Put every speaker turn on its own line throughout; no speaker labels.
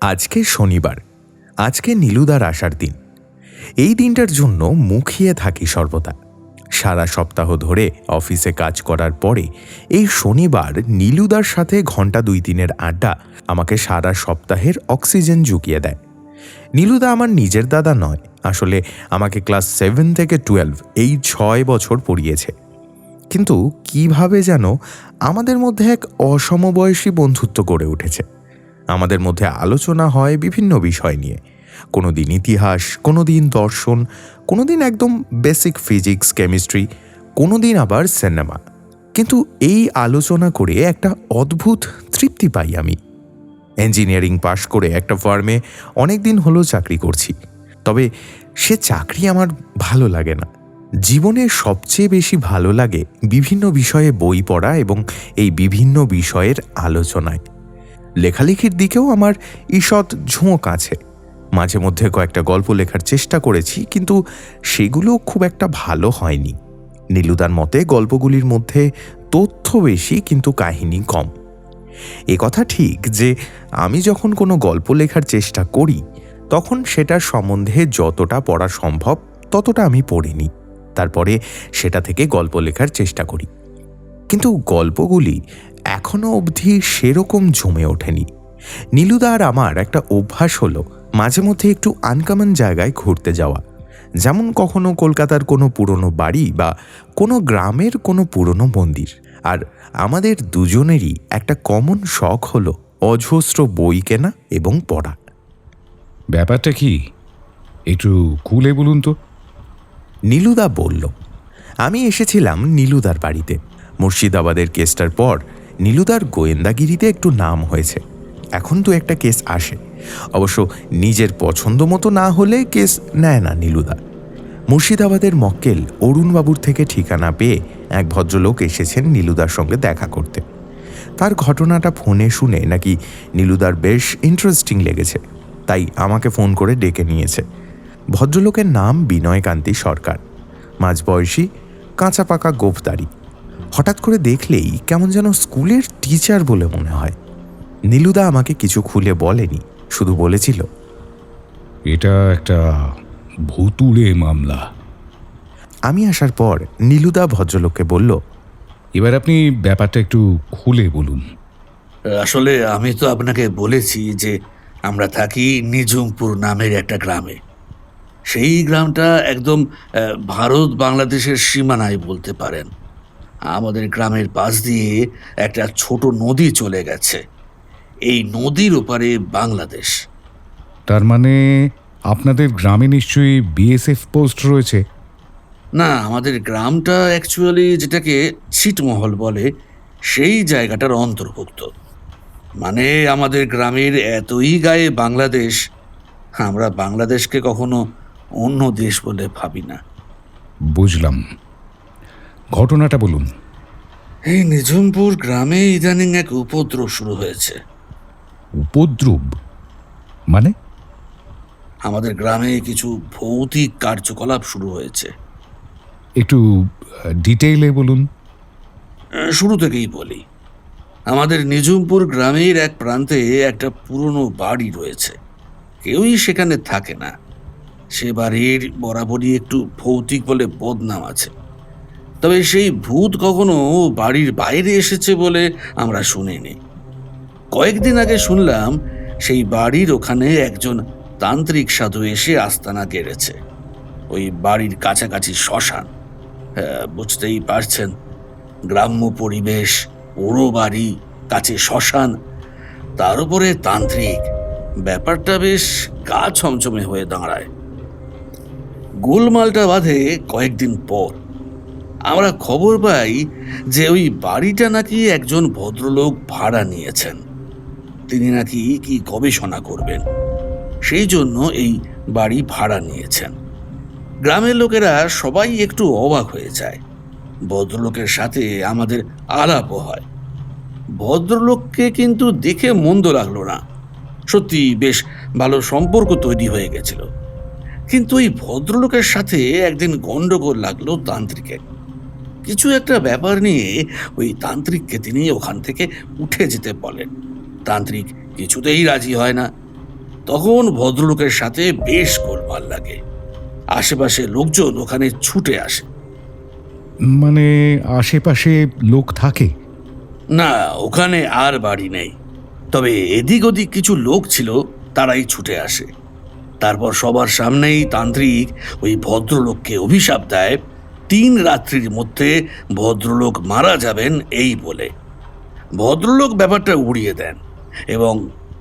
আজকে শনিবার। আজকে নীলুদার আসার দিন। এই দিনটার জন্য মুখিয়ে থাকি সর্বদা। সারা সপ্তাহ ধরে অফিসে কাজ করার পরে এই শনিবার নীলুদার সাথে ঘন্টা 2-3-এর আড্ডা আমাকে সারা সপ্তাহের অক্সিজেন জুগিয়ে দেয়। নীলুদা আমার নিজের দাদা নয়, আসলে আমাকে ক্লাস 7 থেকে 12 এই 6 বছর পড়িয়েছে। কিন্তু কিভাবে যেন আমাদের মধ্যে এক অসমবয়সী বন্ধুত্ব গড়ে উঠেছে। আমাদের মধ্যে আলোচনা হয় বিভিন্ন বিষয় নিয়ে, কোনো দিন ইতিহাস, কোনো দিন দর্শন, কোনো দিন একদম বেসিক ফিজিক্স কেমিস্ট্রি, কোনো দিন আবার সিনেমা। কিন্তু এই আলোচনা করে একটা অদ্ভুত তৃপ্তি পাই আমি। ইঞ্জিনিয়ারিং পাশ করে একটা ফার্মে অনেক দিন হলো চাকরি করছি, তবে সে চাকরি আমার ভালো লাগে না। জীবনে সবচেয়ে বেশি ভালো লাগে বিভিন্ন বিষয়ে বই পড়া এবং এই বিভিন্ন বিষয়ের আলোচনায়। লেখালেখির দিকেও আমার ঈষৎ ঝোঁক আছে। মাঝে মধ্যে কয়েকটা গল্প লেখার চেষ্টা করেছি, কিন্তু সেগুলো খুব একটা ভালো হয়নি। নীলুদার মতে গল্পগুলির মধ্যে তথ্য বেশি কিন্তু কাহিনী কম। এ কথা ঠিক যে আমি যখন কোনো গল্প লেখার চেষ্টা করি তখন সেটার সম্বন্ধে যতটা পড়া সম্ভব ততটা আমি পড়িনি, তারপরে সেটা থেকে গল্প লেখার চেষ্টা করি। কিন্তু গল্পগুলি এখনও অবধি সেরকম জমে ওঠেনি। নীলুদা আর আমার একটা অভ্যাস হলো মাঝে মধ্যে একটু আনকমন জায়গায় ঘুরতে যাওয়া। যেমন কখনো কলকাতার কোনো পুরনো বাড়ি বা কোনো গ্রামের কোনো পুরনো মন্দির। আর আমাদের দুজনেরই একটা কমন শখ হলো অজস্র বই কেনা এবং পড়া।
ব্যাপারটা কি একটু খুলে বলুন তো।
নীলুদা বলল, আমি এসেছিলাম নীলুদার বাড়িতে। মুর্শিদাবাদের কেসটার পর নীলুদার গোয়েন্দাগিরিতে একটু নাম হয়েছে। এখন তো একটা কেস আসে, অবশ্য নিজের পছন্দ মতো না হলে কেস নেয় না নীলুদা। মুর্শিদাবাদের মক্কেল অরুণবাবুর থেকে ঠিকানা পেয়ে এক ভদ্রলোক এসেছেন নীলুদার সঙ্গে দেখা করতে। তার ঘটনাটা ফোনে শুনে নাকি নীলুদার বেশ ইন্টারেস্টিং লেগেছে, তাই আমাকে ফোন করে ডেকে নিয়েছে। ভদ্রলোকের নাম বিনয়কান্তি সরকার, মাঝবয়সী, কাঁচা পাকা গোঁফদাড়ি। হঠাৎ করে দেখলেই কেমন যেন স্কুলের টিচার বলে মনে হয়। নীলুদা আমাকে কিছু খুলে বলেনি, শুধু বলেছিল,
এটা একটা ভুতুড়ে মামলা।
আমি আসার পর নীলুদা ভদ্রলোককে বলল,
এবার আপনি ব্যাপারটা একটু খুলে বলুন।
আসলে আমি তো আপনাকে বলেছি যে আমরা থাকি নিজুমপুর নামের একটা গ্রামে। সেই গ্রামটা একদম ভারত বাংলাদেশের সীমানায় বলতে পারেন। আমাদের গ্রামের পাশ দিয়ে একটা ছোট নদী চলে গেছে। এই নদীর ওপারে বাংলাদেশ।
তার মানে আপনাদের গ্রামে নিশ্চয়ই বিএসএফ পোস্ট রয়েছে?
না, আমাদের গ্রামটা অ্যাকচুয়ালি যেটাকে ছিটমহল বলে সেই জায়গাটার অন্তর্ভুক্ত। মানে আমাদের গ্রামের এতই গায়ে বাংলাদেশ, আমরা বাংলাদেশকে কখনো অন্য দেশ বলে ভাবি না।
বুঝলাম, ঘটনাটা বলুন।
এই নিজুমপুর গ্রামে ইদানিং এক উপদ্রব শুরু হয়েছে।
উপদ্রব মানে?
আমাদের গ্রামে কিছু ভৌতিক কার্যকলাপ শুরু হয়েছে।
একটু ডিটেইলে বলুন।
শুরু থেকেই বলি, আমাদের নিজুমপুর গ্রামের এক প্রান্তে একটা পুরনো বাড়ি রয়েছে। কেউই সেখানে থাকে না। সে বাড়ির বরাবরই একটু ভৌতিক বলে বদনাম আছে। তবে সেই ভূত কখনো বাড়ির বাইরে এসেছে বলে আমরা শুনিনি। কয়েকদিন আগে শুনলাম সেই বাড়ির ওখানে একজন তান্ত্রিক সাধু এসে আস্তানা গেড়েছে। ওই বাড়ির কাছাকাছি শ্মশান। বুঝতেই পারছেন, গ্রাম্য পরিবেশ, পুরো বাড়ি, কাছে শ্মশান, তার উপরে তান্ত্রিক। ব্যাপারটা বেশ গা ছমছমে হয়ে দাঁড়ায়। গোলমালটা বাঁধে কয়েকদিন পর। আমরা খবর পাই যে ওই বাড়িটা নাকি একজন ভদ্রলোক ভাড়া নিয়েছেন। তিনি নাকি কি গবেষণা করবেন, সেই জন্য এই বাড়ি ভাড়া নিয়েছেন। গ্রামের লোকেরা সবাই একটু অবাক হয়ে যায়। ভদ্রলোকের সাথে আমাদের আলাপও হয়। ভদ্রলোককে কিন্তু দেখে মন্দ লাগলো না, সত্যি বেশ ভালো সম্পর্ক তৈরি হয়ে গেছিল। কিন্তু ওই ভদ্রলোকের সাথে একদিন গন্ডগোল লাগলো তান্ত্রিকের। কিছু একটা ব্যাপার নিয়ে ওই তান্ত্রিককে তিনি ওখান থেকে উঠে যেতে বলেন। তান্ত্রিক কিছুতেই রাজি হয় না। তখন ভদ্রলোকের সাথে বেশ গোলমাল লাগে। আশেপাশে লোকজন ওখানে ছুটে আসে।
মানে আশেপাশে লোক থাকে?
না, ওখানে আর বাড়ি নেই, তবে এদিক ওদিক কিছু লোক ছিল, তারাই ছুটে আসে। তারপর সবার সামনেই তান্ত্রিক ওই ভদ্রলোককে অভিশাপ দেয় 3 রাত্রির মধ্যে ভদ্রলোক মারা যাবেন এই বলে। ভদ্রলোক ব্যাপারটা উড়িয়ে দেন এবং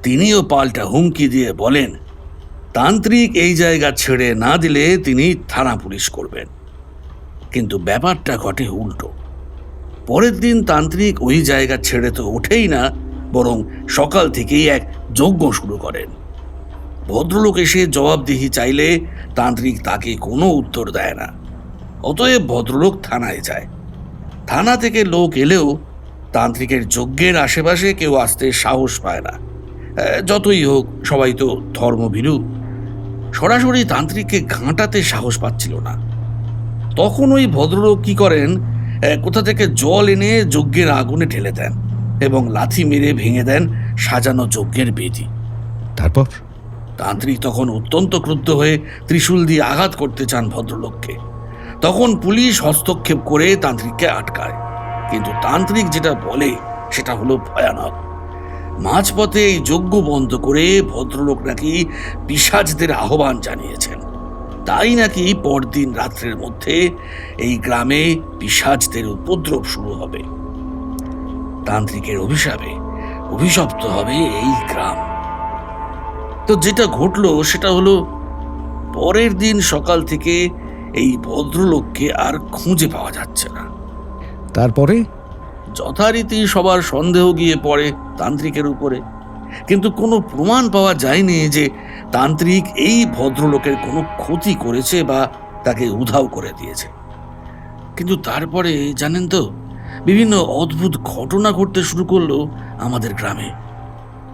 তিনিও পাল্টা হুমকি দিয়ে বলেন তান্ত্রিক এই জায়গা ছেড়ে না দিলে তিনি থানা পুলিশ করবেন। কিন্তু ব্যাপারটা ঘটে উল্টো। পরের দিন তান্ত্রিক ওই জায়গা ছেড়ে তো ওঠেই না, বরং সকাল থেকেই এক যজ্ঞ শুরু করেন। ভদ্রলোক এসে জবাবদিহি চাইলে তান্ত্রিক তাকে কোনো উত্তর দেয় না। অতএব ভদ্রলোক থানায় যায়। থানা থেকে লোক এলেও তান্ত্রিকের যজ্ঞের আশেপাশে কেউ আসতে সাহস পায় না। যতই হোক, সবাই তো ধর্মভীরু। সরাসরি তান্ত্রিককে ঘাঁটাতে সাহস পাচ্ছিল না। তখন ওই ভদ্রলোক কি করেন, কোথা থেকে জল এনে যজ্ঞের আগুনে ঢেলে দেন এবং লাথি মেরে ভেঙে দেন সাজানো যজ্ঞের বেদি।
তারপর?
তান্ত্রিক তখন অত্যন্ত ক্রুদ্ধ হয়ে ত্রিশূল দিয়ে আঘাত করতে চান ভদ্রলোককে। তখন পুলিশ হস্তক্ষেপ করে তান্ত্রিককে আটকায়। কিন্তু তান্ত্রিক যেটা বলে সেটা হলো ভয়ানক। মাঝপথে এই যজ্ঞ বন্ধ করে ভদ্রলোক নাকি পিশাচদের আহ্বান জানিয়েছেন। তাই নাকি পরদিন রাত্রের মধ্যে এই গ্রামে পিশাচদের উপদ্রব শুরু হবে। তান্ত্রিকের অভিশাপে অভিশপ্ত হবে এই গ্রাম। তো যেটা ঘটলো সেটা হলো, পরের দিন সকাল থেকে এই ভদ্রলোককে আর খুঁজে পাওয়া যাচ্ছে না।
তারপরে?
যথারীতি সবার সন্দেহ গিয়ে পড়ে তান্ত্রিকের উপরে, কিন্তু কোনো প্রমাণ পাওয়া যায়নি যে তান্ত্রিক এই ভদ্রলোকের কোনো ক্ষতি করেছে বা তাকে উধাও করে দিয়েছে। কিন্তু তারপরে জানেন তো, বিভিন্ন অদ্ভুত ঘটনা ঘটতে শুরু করলো আমাদের গ্রামে।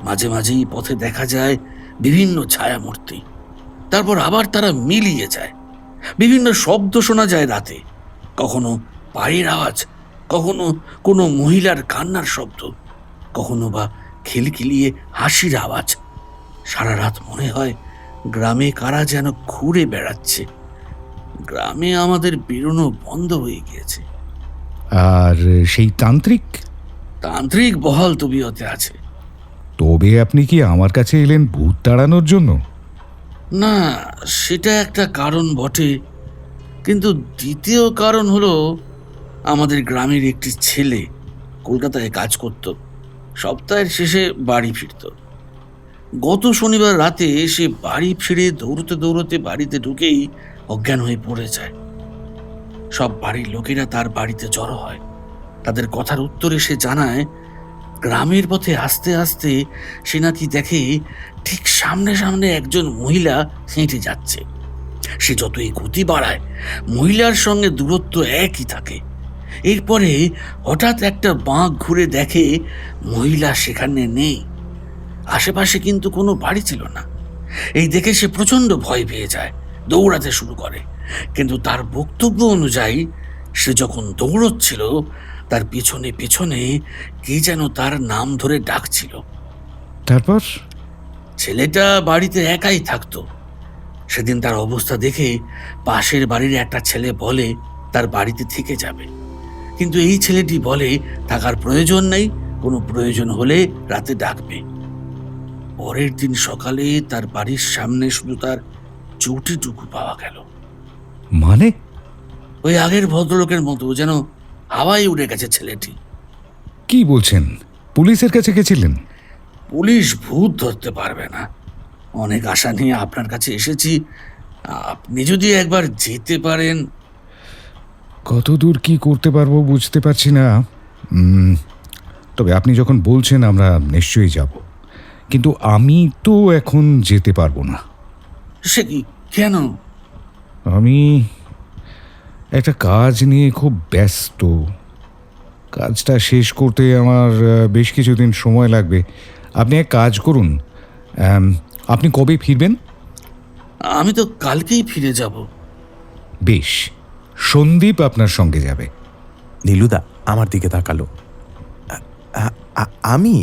মাঝে মাঝেই পথে দেখা যায় বিভিন্ন ছায়ামূর্তি, তারপর আবার তারা মিলিয়ে যায়। বিভিন্ন শব্দ শোনা যায় রাতে, কখনো পায়ের আওয়াজ, কখনো কোনো মহিলার কান্নার শব্দ, কখনো বা খিলখিলিয়ে হাসির আওয়াজ। সারা রাত মনে হয় গ্রামে কারা যেন ঘুরে বেড়াচ্ছে। গ্রামে আমাদের বেরোনো বন্ধ হয়ে গিয়েছে।
আর সেই তান্ত্রিক?
তান্ত্রিক বহাল তবিয়তে আছে।
তবে আপনি কি আমার কাছে এলেন ভূত তাড়ানোর জন্য?
না, সেটা একটা কারণ বটে, কিন্তু দ্বিতীয় কারণ হলো আমাদের গ্রামের একটি ছেলে কলকাতায় কাজ করত, সপ্তাহের শেষে বাড়ি ফিরত। গত শনিবার রাতে সে বাড়ি ফিরে দৌড়তে দৌড়তে বাড়িতে ঢুকেই অজ্ঞান হয়ে পড়ে যায়। সব বাড়ির লোকেরা তার বাড়িতে জড়ো হয়। তাদের কথার উত্তরে সে জানায় গ্রামের পথে আস্তে আস্তে সে নাকি দেখে ঠিক সামনে সামনে একজন মহিলা হেঁটে যাচ্ছে। সে যতই গতি বাড়ায় মহিলার সঙ্গে দূরত্ব একই থাকে। এরপরে হঠাৎ একটা বাঁক ঘুরে দেখে মহিলা সেখানে নেই। আশেপাশে কিন্তু কোনো বাড়ি ছিল না। এই দেখে সে প্রচণ্ড ভয় পেয়ে যায়, দৌড়াতে শুরু করে। কিন্তু তার বক্তব্য অনুযায়ী সে যখন দৌড়চ্ছিল তার পিছনে পিছনে কে যেন তার নাম ধরে ডাকছিল।
তারপর?
ছেলেটা বাড়িতে একাই থাকতো। সেদিন তার অবস্থা দেখে পাশের বাড়ির একটা ছেলে বলে তার বাড়িতে থেকে যাবে, কিন্তু এই ছেলেটি বলে থাকার প্রয়োজন নেই, কোনো প্রয়োজন হলে রাতে ডাকবে। পরের দিন সকালে তার বাড়ির সামনে শুধু তার চৌটিটুকু পাওয়া গেল।
মানে?
ওই আগের ভদ্রলোকের মতো যেন হাওয়ায় উড়ে গেছে ছেলেটি।
কি বলছেন? পুলিশের কাছে গেছিলেন?
পুলিশ ভূত ধরতে পারবে না। অনেক আশা নিয়ে আপনার কাছে এসেছি, আপনি যদি একবার যেতে পারেন।
কত দূর কি করতে পারবো বুঝতে পারছি না। তবে আপনি যখন বলছেন আমরা নিশ্চয়ই যাব, কিন্তু আমি তো এখন যেতে পারবো না।
সে কি, কেন?
আমি একটা কাজ নিয়ে খুব ব্যস্ত। কাজটা শেষ করতে আমার বেশ কিছুদিন সময় লাগবে। আপনি এক কাজ করুন, আপনি কবে ফিরবেন?
আমি তো কালকেই ফিরে যাব।
বেশ, সন্দীপ আপনার সঙ্গে যাবে।
নীলুদা আমার দিকে তাকালো। আমি?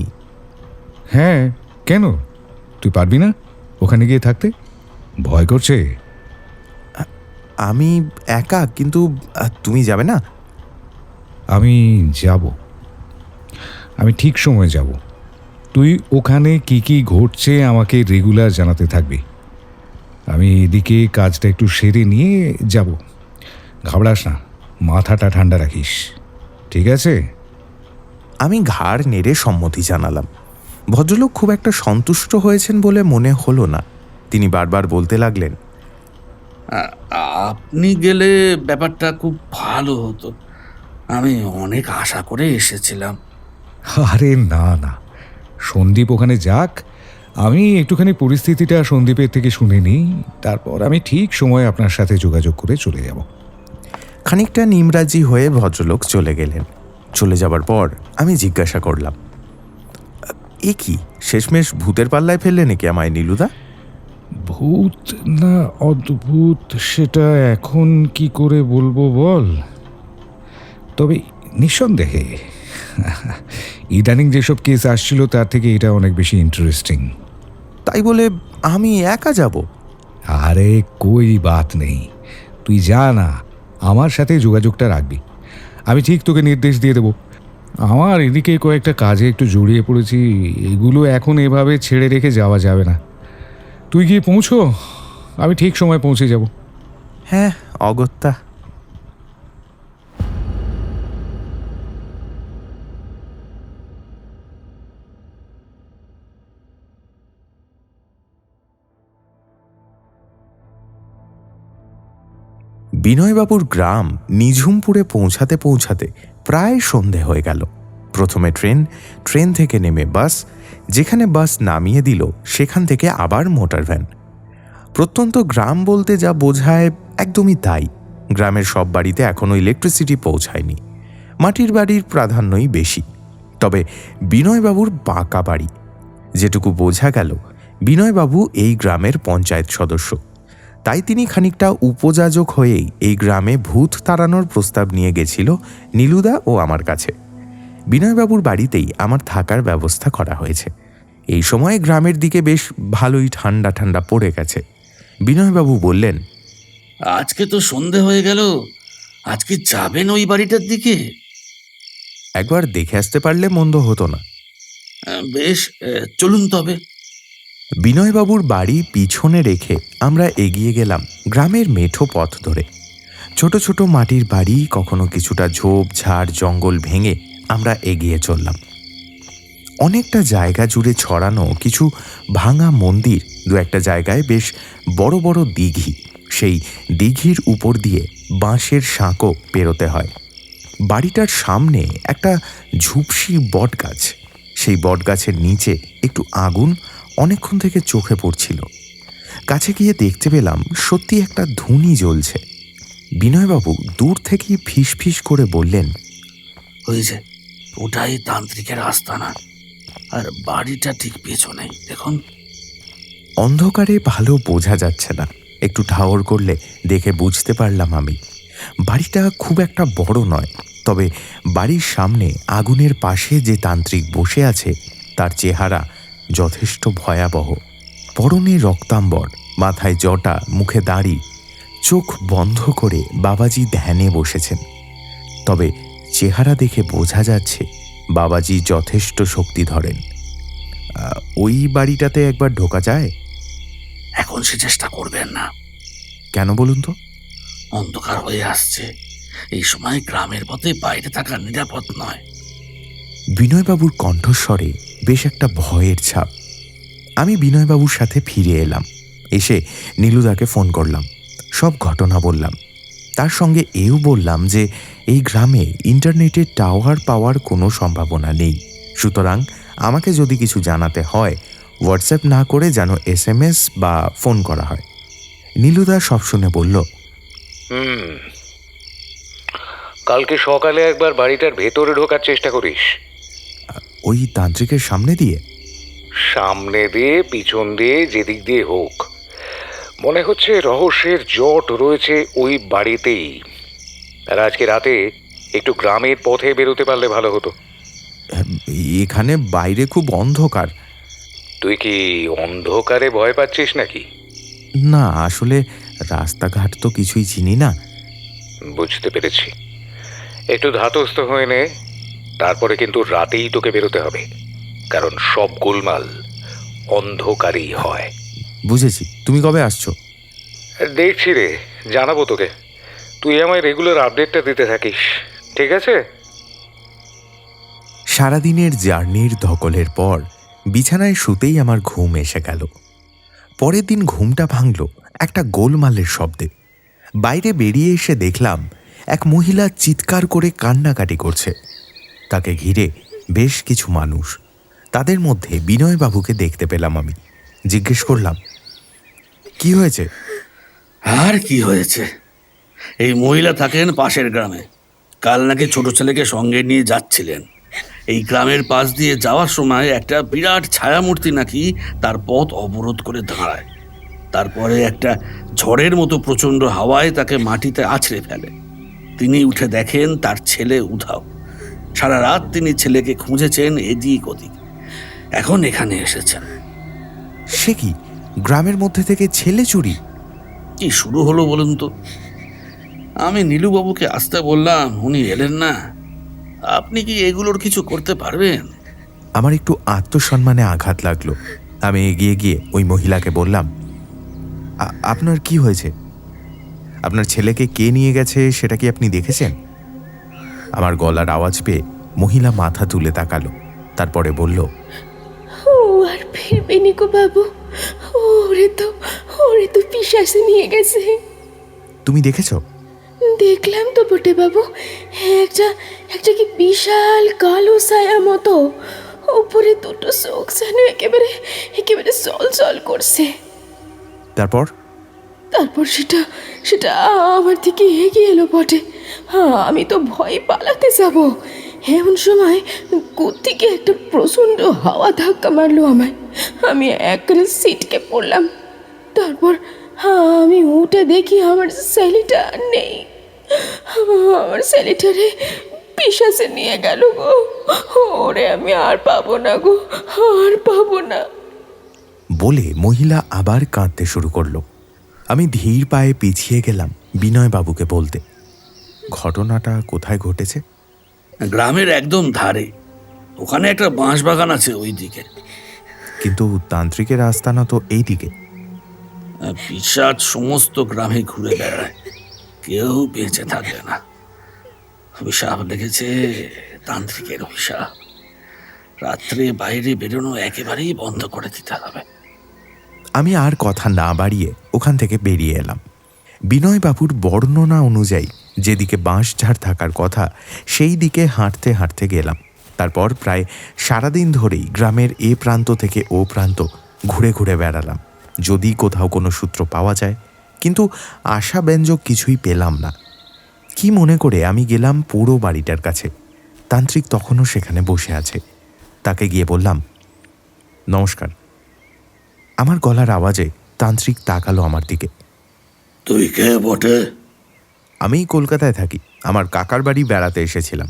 হ্যাঁ, কেন? তুই পারবি না? ওখানে গিয়ে থাকতে ভয় করছে?
আমি একা, কিন্তু তুমি যাবে না?
আমি যাব, আমি ঠিক সময় যাব। তুই ওখানে কি কি ঘটছে আমাকে রেগুলার জানাতে থাকবি। আমি এদিকে কাজটা একটু সেরে নিয়ে যাব। ঘাবড়াস না, মাথাটা ঠান্ডা রাখিস, ঠিক আছে?
আমি ঘাড় নেড়ে সম্মতি জানালাম। ভদ্রলোক খুব একটা সন্তুষ্ট হয়েছেন বলে মনে হলো না। তিনি বারবার বলতে লাগলেন,
আপনি গেলে ব্যাপারটা খুব ভালো হতো। আমি অনেক আশা করে এসেছিলাম।
আরে না না, সন্দীপ ওখানে যাক, আমি একটুখানি পরিস্থিতিটা সন্দীপের থেকে শুনে নিই, তারপর আমি ঠিক সময়ে আপনার সাথে যোগাযোগ করে চলে যাব।
খানিকটা নিমরাজি হয়ে ভদ্রলোক চলে গেলেন। চলে যাবার পর আমি জিজ্ঞাসা করলাম, এ কি, শেষমেশ ভূতের পাল্লায় ফেললে নাকি আমায় নীলুদা?
ভূত না অদ্ভুত সেটা এখন কি করে বলবো বল, তবে নিঃসন্দেহে ইদানিং যেসব কেস আসছিল তার থেকে এটা অনেক বেশি ইন্টারেস্টিং।
তাই বলে আমি একা যাব?
আরে কই বাত নেই, তুই যা না, আমার সাথে যোগাযোগটা রাখবি। আমি ঠিক তোকে নির্দেশ দিয়ে দেবো। আমার এদিকে কয়েকটা কাজে একটু জড়িয়ে পড়েছি, এগুলো এখন এভাবে ছেড়ে রেখে যাওয়া যাবে না। তুই গিয়ে পৌঁছো, আমি ঠিক সময় পৌঁছে যাব।
হ্যাঁ, অগত্যা। বিনয়বাবুর গ্রাম নিঝুমপুরে পৌঁছাতে পৌঁছাতে প্রায় সন্ধে হয়ে গেল। প্রথমে ট্রেন থেকে নেমে বাস, যেখানে বাস নামিয়ে দিল সেখান থেকে আবার মোটর ভ্যান। প্রত্যন্ত গ্রাম বলতে যা বোঝায় একদমই তাই। গ্রামের সব বাড়িতে এখনও ইলেকট্রিসিটি পৌঁছায়নি, মাটির বাড়ির প্রাধান্যই বেশি। তবে বিনয়বাবুর বাঁকা বাড়ি, যেটুকু বোঝা গেল, বিনয়বাবু এই গ্রামের পঞ্চায়েত সদস্য। তাই তিনি খানিকটা উপযাজক হয়েই এই গ্রামে ভূত তাড়ানোর প্রস্তাব নিয়ে গেছিল নীলুদা ও আমার কাছে। বিনয়বাবুর বাড়িতেই আমার থাকার ব্যবস্থা করা হয়েছে। এই সময় গ্রামের দিকে বেশ ভালোই ঠান্ডা ঠান্ডা পড়ে গেছে। বিনয়বাবু বললেন,
আজকে তো সন্ধে হয়ে গেল, আজকে যাবেন ওই বাড়িটার দিকে?
একবার দেখে আসতে পারলে মন্দ হতো না।
বেশ, চলুন তবে।
বিনয়বাবুর বাড়ি পিছনে রেখে আমরা এগিয়ে গেলাম গ্রামের মেঠো পথ ধরে। ছোট ছোট মাটির বাড়ি, কখনো কিছুটা ঝোপ ঝাড় জঙ্গল ভেঙে আমরা এগিয়ে চললাম। অনেকটা জায়গা জুড়ে ছড়ানো কিছু ভাঙা মন্দির, দু একটা জায়গায় বেশ বড় বড় দিঘি। সেই দিঘির উপর দিয়ে বাঁশের সাঁকো পেরোতে হয়। বাড়িটার সামনে একটা ঝুপসি বট গাছ। সেই বট গাছের নিচে একটু আগুন অনেকক্ষণ থেকে চোখে পড়ছিল। কাছে গিয়ে দেখতে পেলাম সত্যি একটা ধুনি জ্বলছে। বিনয়বাবু দূর থেকেই ফিস ফিস করে বললেন,
ওই যে ওটাই তান্ত্রিকের আস্তানা, আর বাড়িটা ঠিক পেছনেই দেখুন।
অন্ধকারে ভালো বোঝা যাচ্ছে না, একটু ঠাওর করলে দেখে বুঝতে পারলাম আমি। বাড়িটা খুব একটা বড় নয়, তবে বাড়ির সামনে আগুনের পাশে যে তান্ত্রিক বসে আছে তার চেহারা যথেষ্ট ভয়াবহ। পরনে রক্তাম্বর, মাথায় জটা, মুখে দাড়ি, চোখ বন্ধ করে বাবাজি ধ্যানে বসেছেন। তবে চেহারা দেখে বোঝা যাচ্ছে বাবাজি যথেষ্ট শক্তি ধরেন। ওই বাড়িটাতে একবার ঢোকা যায়?
এখন সে চেষ্টা করবেন না।
কেন বলুন তো?
অন্ধকার হয়ে আসছে, এই সময় গ্রামের পথে বাইরে থাকা নিরাপদ নয়।
বিনয়বাবুর কণ্ঠস্বরে বেশ একটা ভয়ের ছাপ। আমি বিনয়বাবুর সাথে ফিরে এলাম। এসে নীলুদাকে ফোন করলাম, সব ঘটনা বললাম। তার সঙ্গে এও বললাম যে এই গ্রামে ইন্টারনেটের টাওয়ার পাওয়ার কোনো সম্ভাবনা নেই, সুতরাং আমাকে যদি কিছু জানাতে হয় হোয়াটসঅ্যাপ না করে যেন SMS বা ফোন করা হয়। নীলুদা সব শুনে বলল,
কালকে সকালে একবার বাড়িটার ভেতরে ঢোকার চেষ্টা করিস।
ওই তান্ত্রিকের সামনে দিয়ে?
সামনে দিয়ে পিছন দিয়ে যেদিক দিয়ে হোক, মনে হচ্ছে রহস্যের জট রয়েছে ওই বাড়িতেই। আর আজকে রাতে একটু গ্রামের পথে বেরোতে পারলে ভালো হতো।
এখানে বাইরে খুব অন্ধকার।
তুই কি অন্ধকারে ভয় পাচ্ছিস নাকি?
না, আসলে রাস্তাঘাট তো কিছুই চিনি না।
বুঝতে পেরেছি। একটু ধাতস্থ হয়ে নে, তারপরে কিন্তু রাতেই তোকে বেরোতে হবে, কারণ সব গোলমাল অন্ধকারেই হয়।
বুঝেছি। তুমি কবে আসছো?
দেখছি রে, জানাবো তোকে। তুই আমায় রেগুলার আপডেটটা দিতে থাকিস, ঠিক আছে?
সারাদিনের জার্নির ধকলের পর বিছানায় শুতেই আমার ঘুম এসে গেল। পরের দিন ঘুমটা ভাঙল একটা গোলমালের শব্দে। বাইরে বেরিয়ে এসে দেখলাম এক মহিলা চিৎকার করে কান্নাকাটি করছে। তাকে ঘিরে বেশ কিছু মানুষ। তাদের মধ্যে বিনয়বাবুকে দেখতে পেলাম আমি। জিজ্ঞেস করলাম, কি হয়েছে?
আর কি হয়েছে, এই মহিলা থাকেন পাশের গ্রামে। কাল নাকি ছোট ছেলেকে সঙ্গে নিয়ে যাচ্ছিলেন। এই গ্রামের পাশ দিয়ে যাওয়ার সময় একটা বিরাট ছায়ামূর্তি নাকি তার পথ অবরোধ করে দাঁড়ায়। তারপরে একটা ঝড়ের মতো প্রচণ্ড হাওয়ায় তাকে মাটিতে আছড়ে ফেলে। তিনি উঠে দেখেন তার ছেলে উধাও। সারা রাত তিনি ছেলেকে খুঁজেছেন এদিক ওদিক, এখন এখানে এসেছেন।
সে কি, গ্রামের মধ্যে থেকে ছেলে চুরি?
কি শুরু হলো বলুন তো? আমি নীলুবাবুকে আসতে বললাম, উনি এলেন না। আপনি কি এগুলোর কিছু করতে পারবেন?
আমার একটু আত্মসম্মানে আঘাত লাগলো। আমি এগিয়ে গিয়ে ওই মহিলাকে বললাম, আপনার কি হয়েছে? আপনার ছেলেকে কে নিয়ে গেছে সেটা কি আপনি দেখেছেন? আমার গলার আওয়াজ পেয়ে মহিলা মাথা তুলে তাকালো, তারপরে বলল,
ও আর ফিরবে নিকো বাবু, ওরে তো পিশাচে নিয়ে গেছে।
তুমি দেখেছো?
দেখলাম তো বটে বাবু, একটা একটা কি বিশাল কালো ছায়া মতো, উপরে দুটো চোখ যেন একেবারে একেবারে চল করছে।
তারপর?
তারপর সেটা আমার দিকে এগিয়ে এলো বটে। আমি তো ভয় পালাতে যাব, এমন সময় কোত্থেকে একটা প্রচণ্ড হাওয়া ধাক্কা মারলো আমায়। আমি একবারে সিটকে পড়লাম। তারপর আমি উঠে দেখি আমার ছেলেটা আর নেই। আমার ছেলেটারে পিশাচে নিয়ে গেল গো। ওরে আমি আর পাবো না গো, আর পাবো না।
বলে মহিলা আবার কাঁদতে শুরু করলো। আমি ধীর পায়ে পিছিয়ে গেলাম বিনয়বাবুকে বলতে, ঘটনাটা কোথায় ঘটেছে?
গ্রামের একদম ধারে, ওখানে একটা বাঁশ বাগান আছে ওই দিকে।
কিন্তু তান্ত্রিকের আস্তানা তো এই দিকে।
পিশাচ সমস্ত গ্রামে ঘুরে বেড়ায়, কেউ বেঁচে থাকে না। অভিশাপ লেগেছে, তান্ত্রিকের অভিশাপ। রাত্রে বাইরে বেরোনো একেবারেই বন্ধ করে দিতে হবে।
আমি আর কথা না বাড়িয়ে ওখান থেকে বেরিয়ে এলাম। বিনয়বাবুর বর্ণনা অনুযায়ী যেদিকে বাঁশঝাড় থাকার কথা সেই দিকে হাঁটতে হাঁটতে গেলাম। তারপর প্রায় সারাদিন ধরেই গ্রামের এ প্রান্ত থেকে ও প্রান্ত ঘুরে ঘুরে বেড়ালাম, যদি কোথাও কোনো সূত্র পাওয়া যায়। কিন্তু আশাব্যঞ্জক কিছুই পেলাম না। কি মনে করে আমি গেলাম পুরো বাড়িটার কাছে। তান্ত্রিক তখনও সেখানে বসে আছে। তাকে গিয়ে বললাম, নমস্কার। আমার গলার আওয়াজে তান্ত্রিক তাকালো আমার দিকে।
তুই কে বটে?
আমি কলকাতায় থাকি, আমার কাকার বাড়ি বেড়াতে এসেছিলাম।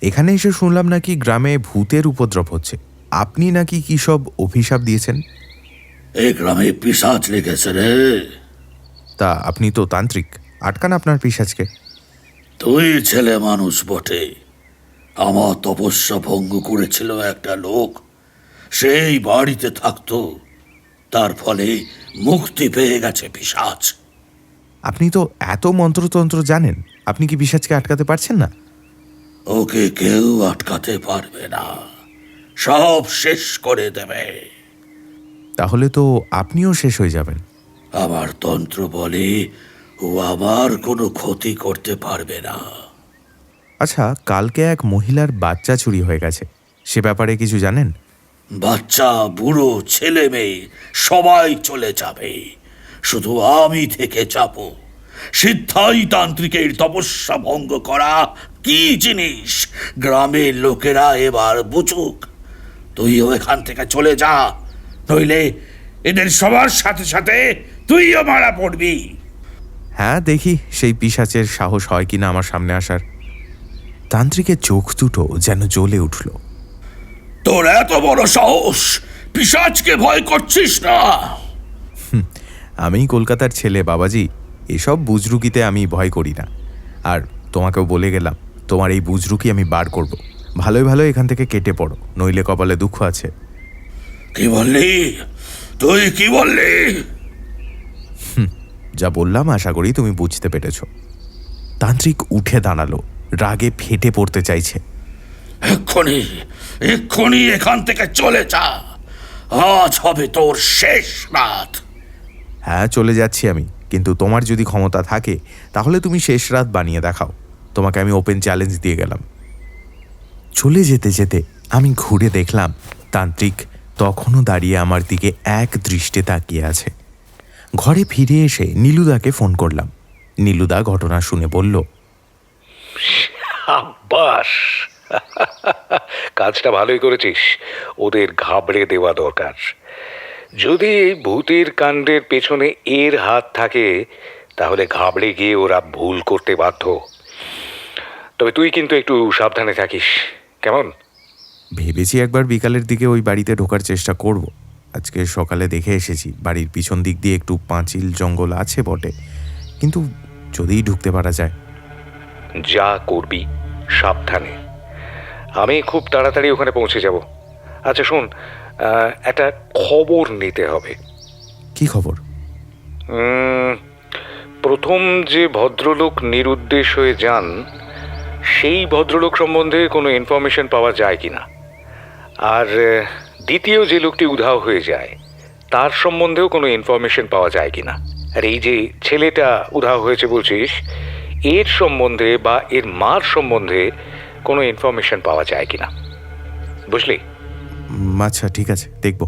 এখানে এসে শুনলাম নাকি গ্রামে ভূতের উপদ্রব হচ্ছে। আপনি নাকি কি সব অভিশাপ দিয়েছেন?
এই গ্রামে পিশাচ লেগেছে রে।
তা আপনি তো তান্ত্রিক, আটকান আপনার পিশাচকে।
তুই ছেলে মানুষ বটে। আমার তপস্যা ভঙ্গ করেছিল একটা লোক, সেই বাড়িতে থাকতো, তার ফলে মুক্তি পেয়ে গেছে পিশাচ।
আপনি তো এত মন্ত্রতন্ত্র জানেন, আপনি কি পিশাচকে আটকাতে পারছেন না?
ওকে কেউ আটকাতে পারবে না, সব শেষ করে দেবে।
তাহলে তো আপনিও শেষ হয়ে যাবেন।
আমার তন্ত্র বলে ও আমার কোনো ক্ষতি করতে পারবে না।
আচ্ছা, কালকে এক মহিলার বাচ্চা চুরি হয়ে গেছে, সে ব্যাপারে কিছু জানেন?
বাচ্চা, বুড়ো, ছেলে মেয়ে সবাই চলে যাবে, শুধু আমি থেকে যাব। সিদ্ধাই তান্ত্রিকের তপস্যা ভঙ্গ করা কি জিনিস গ্রামের লোকেরা এবার বুঝুক। তুইও এখান থেকে চলে যা, নইলে এদের সবার সাথে সাথে তুইও মারা পড়বি।
হ্যাঁ, দেখি সেই পিশাচের সাহস হয় কিনা আমার সামনে আসার। তান্ত্রিকের চোখ দুটো যেন জ্বলে উঠল।
তোর এত বড় সাহস পিশাচকে ভয় করছিস না?
আমি কলকাতার ছেলে বাবাজি, এসব বুজরুকিতে আমি ভয় করি না। আর তোমাকেও বলে গেলাম, তোমার এই বুজরুকি আমি বার করব। ভালোই ভালো এখান থেকে কেটে পড়ো, নইলে কপালে দুঃখ আছে।
কি বললি তুই? কি বললি?
যা বললাম আশা করি তুমি বুঝতে পেরেছ। তান্ত্রিক উঠে দাঁড়ালো, রাগে ফেটে পড়তে চাইছে।
এক্ষুনি এক্ষুনি এখান থেকে চলে যা, আজ হবে তোর শেষ রাত।
হ্যাঁ, চলে যাচ্ছি আমি, কিন্তু তোমার যদি ক্ষমতা থাকে তাহলে তুমি শেষ রাত বানিয়ে দেখাও। তোমাকে আমি ওপেন চ্যালেঞ্জ দিয়ে গেলাম। চলে যেতে যেতে আমি ঘুরে দেখলাম তান্ত্রিক তখনও দাঁড়িয়ে আমার দিকে এক দৃষ্টে তাকিয়ে আছে। ঘরে ফিরে এসে নীলুদাকে ফোন করলাম। নীলুদা ঘটনা শুনে বলল,
আব্বাস, কাজটা ভালোই করেছিস। ওদের ঘাবড়ে দেওয়া দরকার। যদি এই ভূতের কাণ্ডের পেছনে এর হাত থাকে তাহলে ঘাবড়ে গিয়ে ওরা ভুল করতে বাধ্য। তবে তুই কিন্তু একটু সাবধানে থাকিস, কেমন?
ভেবেছি একবার বিকালের দিকে ওই বাড়িতে ঢোকার চেষ্টা করব। আজকে সকালে দেখে এসেছি বাড়ির পিছন দিক দিয়ে একটু পাঁচিল জঙ্গল আছে বটে, কিন্তু যদিই ঢুকতে পারা যায়।
যা করবি সাবধানে। আমি খুব তাড়াতাড়ি ওখানে পৌঁছে যাব। আচ্ছা শোন, একটা খবর নিতে হবে।
কি খবর?
প্রথম যে ভদ্রলোক নিরুদ্দেশ হয়ে যান সেই ভদ্রলোক সম্বন্ধে কোনো ইনফরমেশন পাওয়া যায় কিনা, আর দ্বিতীয় যে লোকটি উধাও হয়ে যায় তার সম্বন্ধেও কোনো ইনফরমেশন পাওয়া যায় কিনা, আর এই যে ছেলেটা উধাও হয়েছে বলছিস এর সম্বন্ধে বা এর মার সম্বন্ধে কোনো ইনফরমেশন পাওয়া যায় কিনা, বুঝলি?
আচ্ছা ঠিক আছে, দেখব।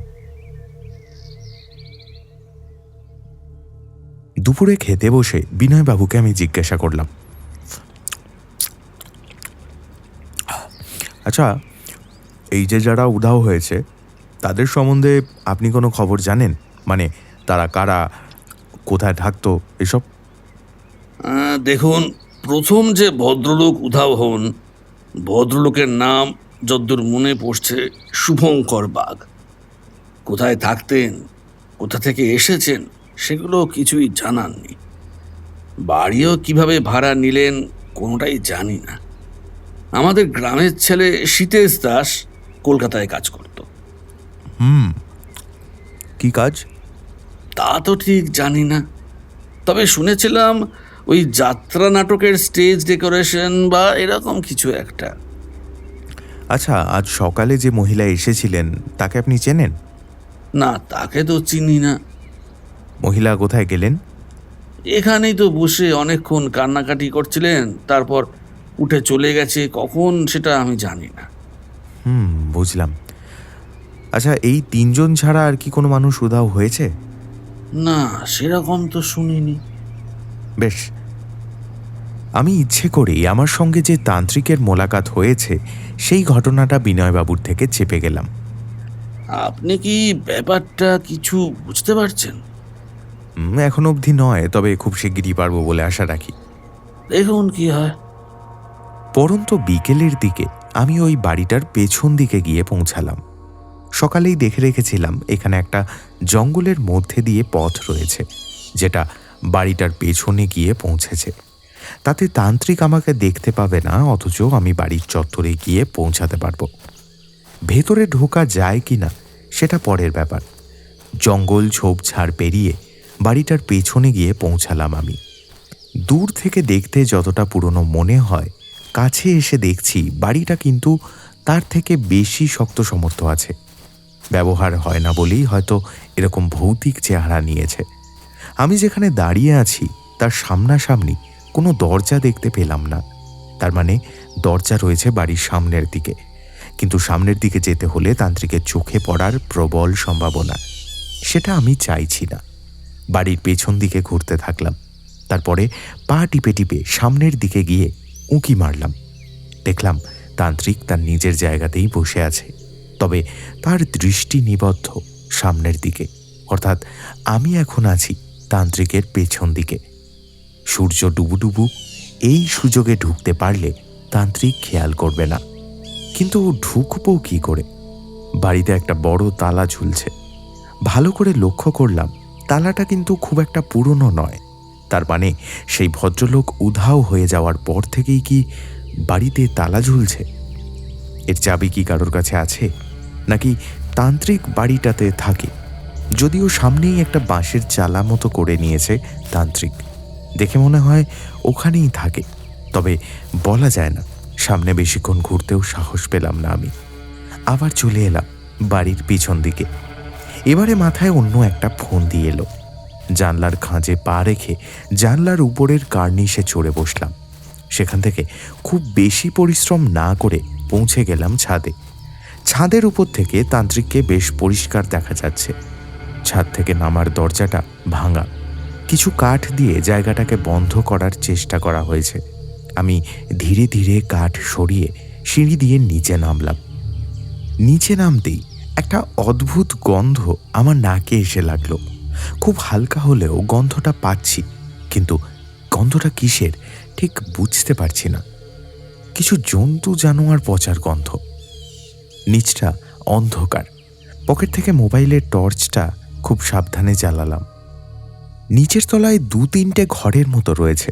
দুপুরে খেতে বসে বিনয়বাবুকে আমি জিজ্ঞাসা করলাম, আচ্ছা এই যে যারা উধাও হয়েছে তাদের সম্বন্ধে আপনি কোনো খবর জানেন? মানে তারা কারা, কোথায় থাকতো, এসব?
দেখুন, প্রথম যে ভদ্রলোক উধাও হন, ভদ্রলোকের নাম যদ্দূর মনে পড়ছে শুভঙ্কর বাগ। কোথায় থাকতেন, কোথা থেকে এসেছেন সেগুলো কিছুই জানাননি। বাড়িও কিভাবে ভাড়া নিলেন কোনোটাই জানি না। আমাদের গ্রামের ছেলে সীতেশ দাস কলকাতায় কাজ করত।
কি কাজ?
তা তো ঠিক জানি না, তবে শুনেছিলাম ওই যাত্রা নাটকের স্টেজ ডেকোরেশন বা এরকম কিছু একটা।
আচ্ছা, আজ সকালে যে মহিলা এসেছিলেন তাকে আপনি চেনেন?
না, তাকে তো চিনি না।
মহিলা কোথায় গেলেন?
এখানেই তো বসে অনেকক্ষণ কান্নাকাটি করছিলেন, তারপর উঠে চলে গেছে। কখন সেটা আমি জানি না।
বুঝলাম। আচ্ছা, এই তিনজন ছাড়া আর কি কোনো মানুষ উধাও হয়েছে?
না, সেরকম তো শুনিনি।
বেশ, আমি ইচ্ছে করেই আমার সঙ্গে যে তান্ত্রিকের মোলাকাত হয়েছে সেই ঘটনাটা বিনয়বাবুর থেকে চেপে গেলাম।
আপনি কি ব্যাপারটা কিছু বুঝতে পারছেন?
এখন অবধি নয়, তবে খুব শিগগিরই পারবো বলে আশা রাখি।
দেখুন কি হয়।
পরন্ত বিকেলের দিকে আমি ওই বাড়িটার পেছন দিকে গিয়ে পৌঁছালাম। সকালেই দেখে রেখেছিলাম এখানে একটা জঙ্গলের মধ্যে দিয়ে পথ রয়েছে যেটা বাড়িটার পেছনে গিয়ে পৌঁছেছে। তাতে তান্ত্রিক আমাকে দেখতে পাবে না, অথচ আমি বাড়ির চত্বরে গিয়ে পৌঁছাতে পারবো। ভেতরে ঢোকা যায় কি না সেটা পরের ব্যাপার। জঙ্গল ঝোপঝাড় পেরিয়ে বাড়িটার পেছনে গিয়ে পৌঁছালাম আমি। দূর থেকে দেখতে যতটা পুরনো মনে হয়, কাছে এসে দেখছি বাড়িটা কিন্তু তার থেকে বেশি শক্ত সমর্থ আছে। ব্যবহার হয় না বলেই হয়তো এরকম ভৌতিক চেহারা নিয়েছে। আমি যেখানে দাঁড়িয়ে আছি তার সামনাসামনি কোনো দরজা দেখতে পেলাম না। তার মানে দরজা রয়েছে বাড়ির সামনের দিকে, কিন্তু সামনের দিকে যেতে হলে তান্ত্রিকের চোখে পড়ার প্রবল সম্ভাবনা। সেটা আমি চাইছি না। বাড়ির পেছন দিকে ঘুরতে থাকলাম। তারপরে পা টিপে টিপে সামনের দিকে গিয়ে উঁকি মারলাম। দেখলাম তান্ত্রিক তার নিজের জায়গাতেই বসে আছে, তবে তার দৃষ্টি নিবদ্ধ সামনের দিকে, অর্থাৎ আমি এখন আছি তান্ত্রিকের পেছন দিকে। সূর্য ডুবুডুবু, এই সুযোগে ঢুকতে পারলে তান্ত্রিক খেয়াল করবে না। কিন্তু ঢুকবো কি করে? বাড়িতে একটা বড় তালা ঝুলছে। ভালো করে লক্ষ্য করলাম তালাটা কিন্তু খুব একটা পুরনো নয়। তার মানে সেই ভদ্রলোক উধাও হয়ে যাওয়ার পর থেকেই কি বাড়িতে তালা ঝুলছে? এর চাবি কি কারোর কাছে আছে, নাকি তান্ত্রিক বাড়িটাতে থাকে? যদিও সামনেই একটা বাঁশের চালা মতো করে নিয়েছে তান্ত্রিক, দেখে মনে হয় ওখানেই থাকে। তবে বলা যায় না, সামনে বেশিক্ষণ ঘুরতেও সাহস পেলাম না আমি। আবার চলে এলাম বাড়ির পিছন দিকে। এবারে মাথায় অন্য একটা ফোন দিয়ে এলো। জানলার খাঁজে পা রেখে জানলার উপরের কার্নিশে চড়ে বসলাম। সেখান থেকে খুব বেশি পরিশ্রম না করে পৌঁছে গেলাম ছাদে। ছাদের উপর থেকে তান্ত্রিককে বেশ পরিষ্কার দেখা যাচ্ছে। ছাদ থেকে নামার দরজাটা ভাঙা, কিছু কাঠ দিয়ে জায়গাটাকে বন্ধ করার চেষ্টা করা হয়েছে। আমি ধীরে ধীরে কাঠ সরিয়ে সিঁড়ি দিয়ে নিচে নামলাম। নিচে নামতেই একটা অদ্ভুত গন্ধ আমার নাকে এসে লাগলো। খুব হালকা হলেও গন্ধটা পাচ্ছি, কিন্তু গন্ধটা কিসের ঠিক বুঝতে পারছি না। কিছু জন্তু জানোয়ার পচার গন্ধ। নিচটা অন্ধকার। পকেট থেকে মোবাইলের টর্চটা খুব সাবধানে জ্বালালাম। নিচের তলায় 2-3টে ঘরের মতো রয়েছে,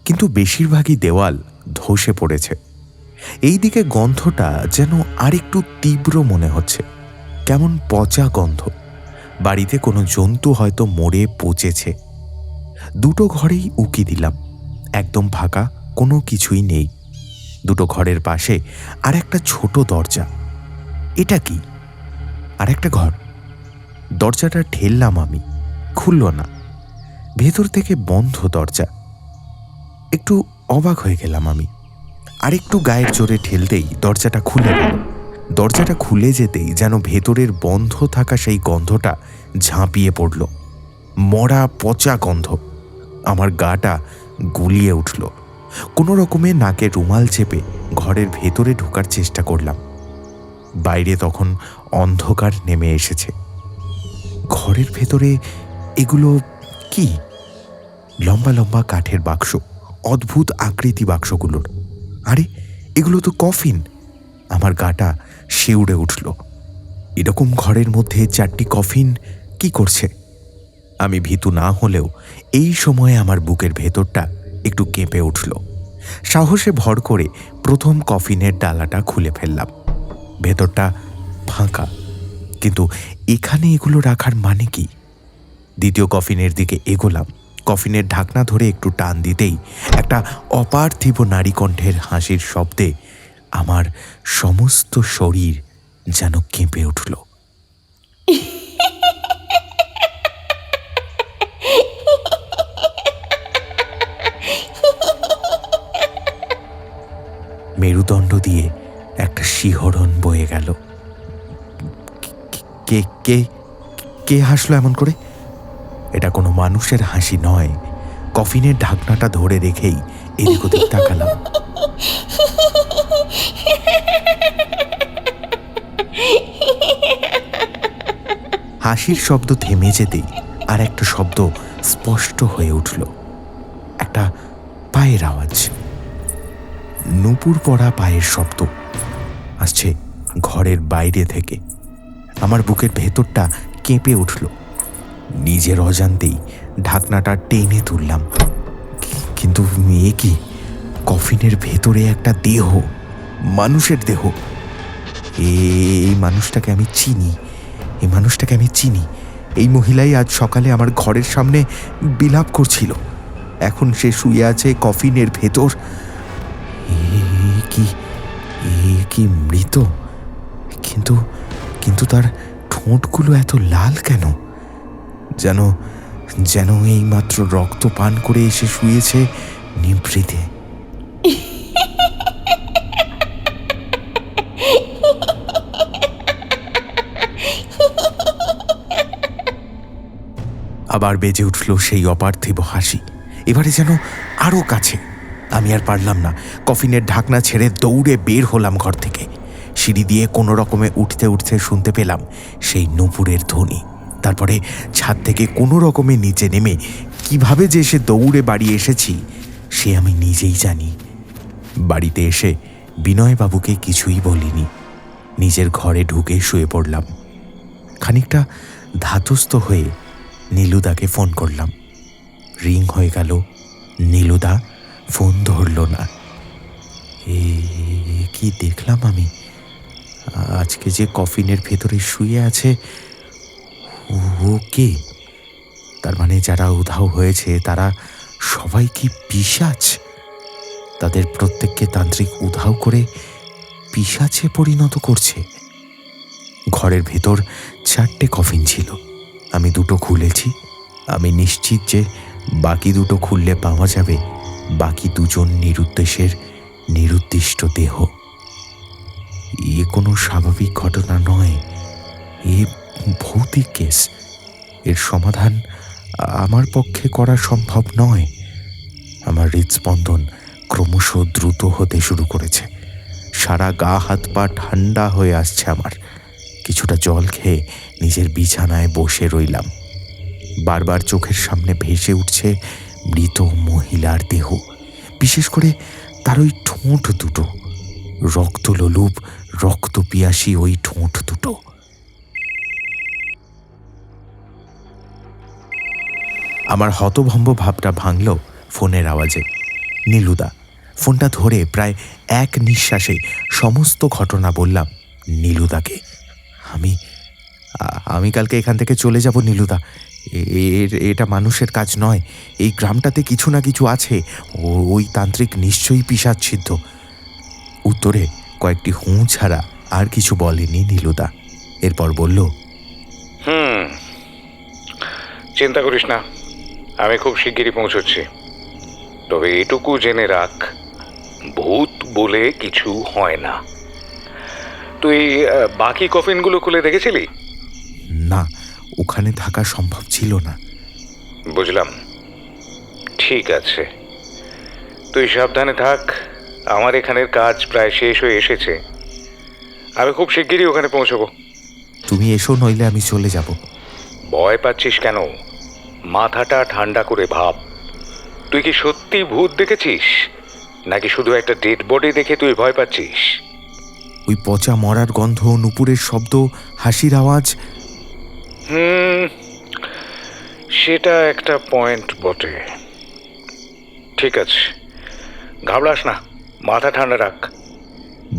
কিন্তু বেশিরভাগই দেওয়াল ধসে পড়েছে। এই দিকে গন্ধটা যেন আরেকটু তীব্র মনে হচ্ছে, কেমন পচা গন্ধ। বাড়িতে কোনো জন্তু হয়তো মরে পচেছে। 2টো ঘরেই উকি দিলাম, একদম ফাঁকা, কোনো কিছুই নেই। 2টো ঘরের পাশে আর একটা ছোট দরজা। এটা কি? আর একটা ঘর। দরজাটা ঠেললাম আমি, খুলল না। ভেতর থেকে বন্ধ দরজা। একটু অবাক হয়ে গেলাম আমি। আরেকটু গায়ের জোরে ঠেলতেই দরজাটা খুলে গেল। দরজাটা খুলে যেতেই যেন ভেতরের বন্ধ থাকা সেই গন্ধটা ঝাঁপিয়ে পড়ল। মরা পচা গন্ধ। আমার গাটা গুলিয়ে উঠল। কোনো রকমে নাকে রুমাল চেপে ঘরের ভেতরে ঢোকার চেষ্টা করলাম। বাইরে তখন অন্ধকার নেমে এসেছে। ঘরের ভেতরে এগুলো কি? লম্বা লম্বা কাঠের বাক্স, অদ্ভুত আকৃতি বাক্সগুলোর। আরে এগুলো তো কফিন। আমার গাটা শিউরে উঠল। এরকম ঘরের মধ্যে 4টি কফিন কি করছে? আমি ভীতু না হলেও এই সময়ে আমার বুকের ভেতরটা একটু কেঁপে উঠল। সাহসে ভর করে প্রথম কফিনের ডালাটা খুলে ফেললাম। ভেতরটা ফাঁকা, কিন্তু এখানে এগুলো রাখার মানে কি? দ্বিতীয় কফিনের দিকে এগোলাম। কফিনের ঢাকনা ধরে একটু টান দিতেই একটা অপার্থিব নারীকণ্ঠের হাসির শব্দে আমার সমস্ত শরীর যেন কেঁপে উঠল। মেরুদণ্ড দিয়ে একটা শিহরণ বয়ে গেল। কে কে কে হাসলো এমন করে? এটা কোনো মানুষের হাসি নয়। কফিনের ঢাকনাটা ধরে রেখেই এদিক ওদিক তাকালাম। হাসির শব্দ থেমে যেতেই আর একটা শব্দ স্পষ্ট হয়ে উঠল। একটা পায়ের আওয়াজ, নুপুর পড়া পায়ের শব্দ আসছে ঘরের বাইরে থেকে। আমার বুকের ভেতরটা কেঁপে উঠল। নিজের অজান্তেই ঢাকনাটা টেনে তুললাম, কিন্তু মেয়ে কি? কফিনের ভেতরে একটা দেহ, মানুষের দেহ। এই মানুষটাকে আমি চিনি, এই মানুষটাকে আমি চিনি। এই মহিলাই আজ সকালে আমার ঘরের সামনে বিলাপ করছিল। এখন সে শুয়ে আছে কফিনের ভেতর। কি মৃত, কিন্তু কিন্তু তার ঠোঁটগুলো এত লাল কেন? যেন যেন এইমাত্র রক্ত পান করে এসে শুয়েছে নিভৃতে। আবার বেজে উঠল সেই অপার্থিব হাসি, এবারে যেন আরো কাছে। আমি আর পারলাম না। কফিনের ঢাকনা ছেড়ে দৌড়ে বের হলাম ঘর থেকে। সিঁড়ি দিয়ে কোনো রকমে উঠতে উঠতে শুনতে পেলাম সেই নূপুরের ধ্বনি। তারপরে ছাদ থেকে কোনো রকমে নিচে নেমে কিভাবে যে সে দৌড়ে বাড়ি এসেছি সে আমি নিজেই জানি। বাড়িতে এসে বিনয়বাবুকে কিছুই বলিনি। নিজের ঘরে ঢুকে শুয়ে পড়লাম। খানিকটা ধাতস্থ হয়ে নীলুদাকে ফোন করলাম। রিং হয়ে গেল, নীলুদা ফোন ধরল না। কি দেখলাম আমি! আজকে যে কফিনের ভেতরে শুয়ে আছে ও কে? তার মানে যারা উধাও হয়েছে তারা সবাই কি পিশাচ? তাদের প্রত্যেককে তান্ত্রিক উধাও করে পিশাচে পরিণত করছে। ঘরের ভেতর 4টে কফিন ছিল, আমি 2টো খুলেছি। আমি নিশ্চিত যে বাকি 2টো খুললে পাওয়া যাবে বাকি 2জন নিরুদ্দেশের নিরুদ্দিষ্ট দেহ। এ কোনো স্বাভাবিক ঘটনা নয়, এ ভৌতিক কেস। এর সমাধান আমার পক্ষে করা সম্ভব নয়। আমার হৃদস্পন্দন ক্রমশ দ্রুত হতে শুরু করেছে, সারা গা হাত পা ঠান্ডা হয়ে আসছে আমার। কিছুটা জল খেয়ে নিজের বিছানায় বসে রইলাম। বারবার চোখের সামনে ভেসে উঠছে মৃত মহিলার দেহ, বিশেষ করে তার ওই ঠোঁট দুটো, রক্তলোলুপ রক্ত পিয়াসী ওই ঠোঁট দুটো। আমার হতভম্ব ভাবটা ভাঙল ফোনের আওয়াজে। নীলুদা। ফোনটা ধরে প্রায় এক নিঃশ্বাসে সমস্ত ঘটনা বললাম নীলুদাকে। আমি কালকে এখান থেকে চলে যাব নীলুদা। এটা মানুষের কাজ নয়। এই গ্রামটাতে কিছু না কিছু আছে। ওই তান্ত্রিক নিশ্চয়ই পিশাচছিদ্ধ। উত্তরে কয়েকটি হুঁ ছাড়া আর কিছু বলেনি নীলুদা। এরপর বলল,
চিন্তা করিস না, আমি খুব শিগগিরই পৌঁছচ্ছি। তবে এটুকু জেনে রাখ, ভূত বলে কিছু হয় না। তুই বাকি কফিনগুলো খুলে দেখেছিলি?
না, ওখানে থাকা সম্ভব ছিল না।
বুঝলাম, ঠিক আছে, তুই সাবধানে থাক। আমার এখানের কাজ প্রায় শেষ হয়ে এসেছে, আমি খুব শিগগিরই ওখানে পৌঁছবো।
তুমি এসো, নইলে আমি চলে যাব।
ভয় পাচ্ছিস কেন? মাথাটা ঠান্ডা করে ভাব। তুই কি সত্যি ভূত দেখেছিস, নাকি শুধু একটা ডেড বডি দেখে তুই ভয় পাচ্ছিস?
ওই পচা মরার গন্ধ, নুপুরের শব্দ, হাসির আওয়াজ।
সেটা একটা পয়েন্ট বটে। ঠিক আছে, ঘাবড়াস না, মাথা ঠান্ডা রাখ।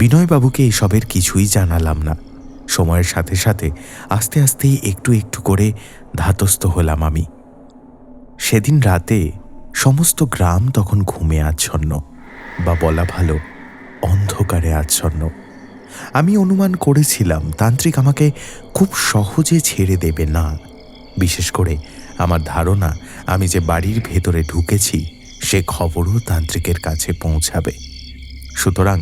বিনয়বাবুকে এসবের কিছুই জানালাম না। সময়ের সাথে সাথে আস্তে আস্তে একটু একটু করে ধাতস্থ হলাম আমি। সেদিন রাতে সমস্ত গ্রাম তখন ঘুমে আচ্ছন্ন, বা বলা ভালো অন্ধকারে আচ্ছন্ন। আমি অনুমান করেছিলাম তান্ত্রিক আমাকে খুব সহজে ছেড়ে দেবে না। বিশেষ করে আমার ধারণা, আমি যে বাড়ির ভেতরে ঢুকেছি সে খবরও তান্ত্রিকের কাছে পৌঁছাবে। সুতরাং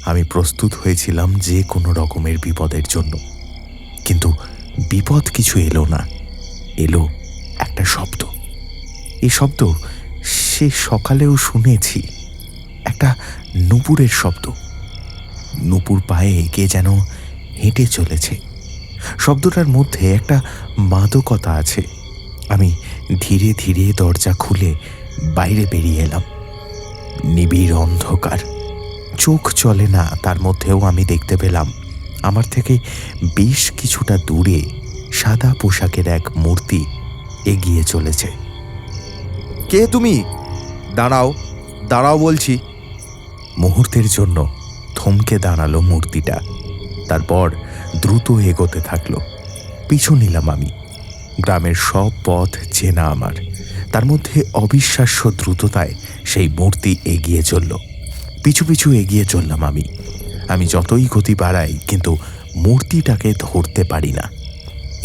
আমি প্রস্তুত হয়েছিলাম যে কোনো রকমের বিপদের জন্য। কিন্তু বিপদ কিছু এলো না, এলো একটা শব্দ। এই শব্দ সে সকালেও শুনেছি, একটা নুপুরের শব্দ। নুপুর পায়ে কে যেন হেঁটে চলেছে। শব্দটার মধ্যে একটা মাদকতা আছে। আমি ধীরে ধীরে দরজা খুলে বাইরে বেরিয়ে এলাম। নিবিড় অন্ধকার, চোখ চলে না, তার মধ্যেও আমি দেখতে পেলাম আমার থেকে বেশ কিছুটা দূরে সাদা পোশাকের এক মূর্তি এগিয়ে চলেছে। কে তুমি? দাঁড়াও, দাঁড়াও বলছি। মুহূর্তের জন্য থমকে দাঁড়ালো মূর্তিটা, তারপর দ্রুত এগোতে থাকলো। পিছু নিলাম আমি। গ্রামের সব পথ চেনা আমার, তার মধ্যে অবিশ্বাস্য দ্রুততায় সেই মূর্তি এগিয়ে চলল। পিছু পিছু এগিয়ে চললাম আমি যতই গতি বাড়াই, কিন্তু মূর্তিটাকে ধরতে পারি না।